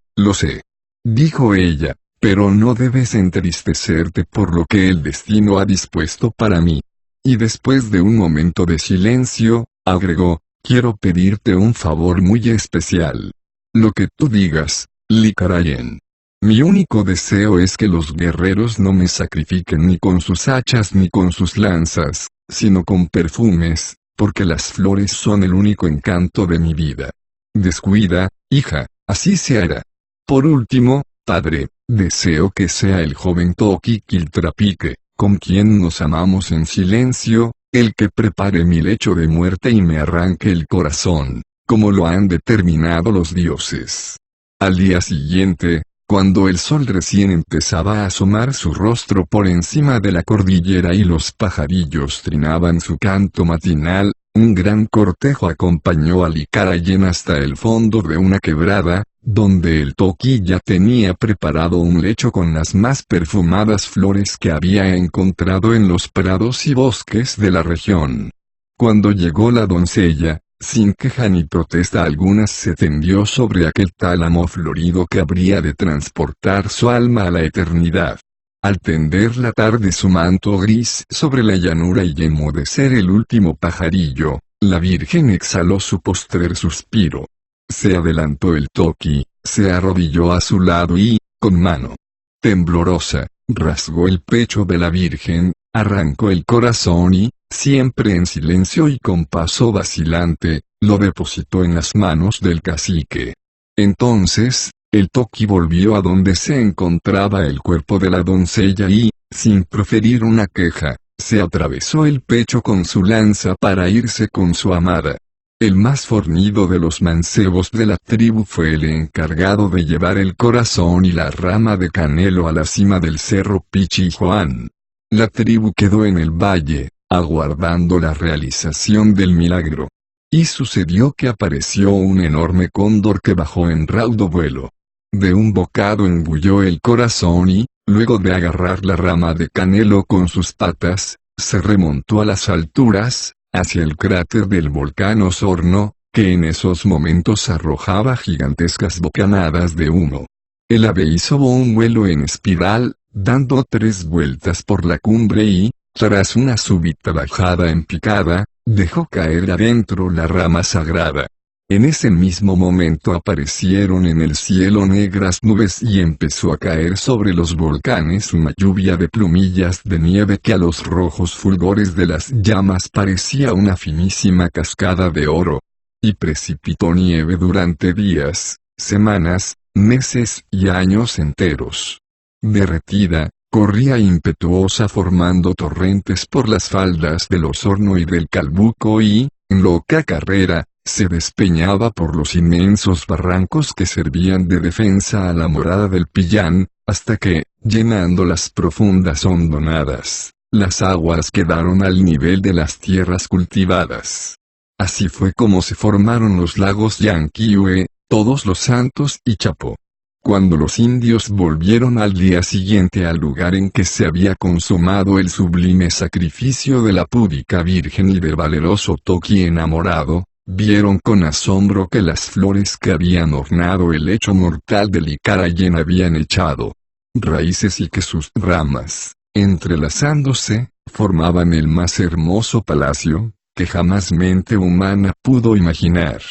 dijo ella, pero no debes entristecerte por lo que el destino ha dispuesto para mí. Y después de un momento de silencio, agregó: quiero pedirte un favor muy especial. Lo que tú digas, Licarayen. Mi único deseo es que los guerreros no me sacrifiquen ni con sus hachas ni con sus lanzas, sino con perfumes, porque las flores son el único encanto de mi vida. Descuida, hija, así se hará. Por último, padre, deseo que sea el joven Toquiquiltrapique, con quien nos amamos en silencio, el que prepare mi lecho de muerte y me arranque el corazón, como lo han determinado los dioses. Al día siguiente, cuando el sol recién empezaba a asomar su rostro por encima de la cordillera y los pajarillos trinaban su canto matinal, un gran cortejo acompañó a Licarayen hasta el fondo de una quebrada, donde el Toqui ya tenía preparado un lecho con las más perfumadas flores que había encontrado en los prados y bosques de la región. Cuando llegó la doncella, sin queja ni protesta alguna se tendió sobre aquel tálamo florido que habría de transportar su alma a la eternidad. Al tender la tarde su manto gris sobre la llanura y enmudecer el último pajarillo, la Virgen exhaló su postrer suspiro. Se adelantó el Toqui, se arrodilló a su lado y, con mano temblorosa, rasgó el pecho de la Virgen, arrancó el corazón y, siempre en silencio y con paso vacilante, lo depositó en las manos del cacique. Entonces, el Toqui volvió a donde se encontraba el cuerpo de la doncella y, sin proferir una queja, se atravesó el pecho con su lanza para irse con su amada. El más fornido de los mancebos de la tribu fue el encargado de llevar el corazón y la rama de canelo a la cima del cerro Pichijuán. La tribu quedó en el valle, aguardando la realización del milagro. Y sucedió que apareció un enorme cóndor que bajó en raudo vuelo. De un bocado engulló el corazón y, luego de agarrar la rama de canelo con sus patas, se remontó a las alturas, hacia el cráter del volcán Osorno, que en esos momentos arrojaba gigantescas bocanadas de humo. El ave hizo un vuelo en espiral, dando 3 vueltas por la cumbre y, tras una súbita bajada en picada, dejó caer adentro la rama sagrada. En ese mismo momento aparecieron en el cielo negras nubes y empezó a caer sobre los volcanes una lluvia de plumillas de nieve que a los rojos fulgores de las llamas parecía una finísima cascada de oro. Y precipitó nieve durante días, semanas, meses y años enteros. Derretida, corría impetuosa formando torrentes por las faldas del Osorno y del Calbuco y, en loca carrera, se despeñaba por los inmensos barrancos que servían de defensa a la morada del Pillán, hasta que, llenando las profundas hondonadas, las aguas quedaron al nivel de las tierras cultivadas. Así fue como se formaron los lagos Yanquihue, Todos los Santos y Chapo. Cuando los indios volvieron al día siguiente al lugar en que se había consumado el sublime sacrificio de la púdica Virgen y del valeroso Toki enamorado, vieron con asombro que las flores que habían ornado el lecho mortal del Icarayen habían echado raíces y que sus ramas, entrelazándose, formaban el más hermoso palacio que jamás mente humana pudo imaginar.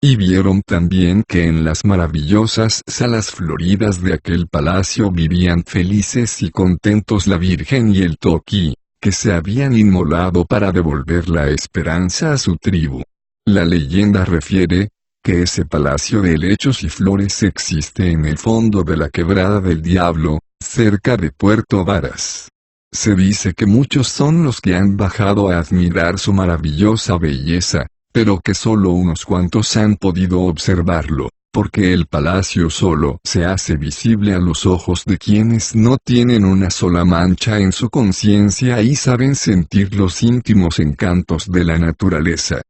Y vieron también que en las maravillosas salas floridas de aquel palacio vivían felices y contentos la Virgen y el Toki, que se habían inmolado para devolver la esperanza a su tribu. La leyenda refiere que ese palacio de helechos y flores existe en el fondo de la Quebrada del Diablo, cerca de Puerto Varas. Se dice que muchos son los que han bajado a admirar su maravillosa belleza, pero que solo unos cuantos han podido observarlo, porque el palacio solo se hace visible a los ojos de quienes no tienen una sola mancha en su conciencia y saben sentir los íntimos encantos de la naturaleza.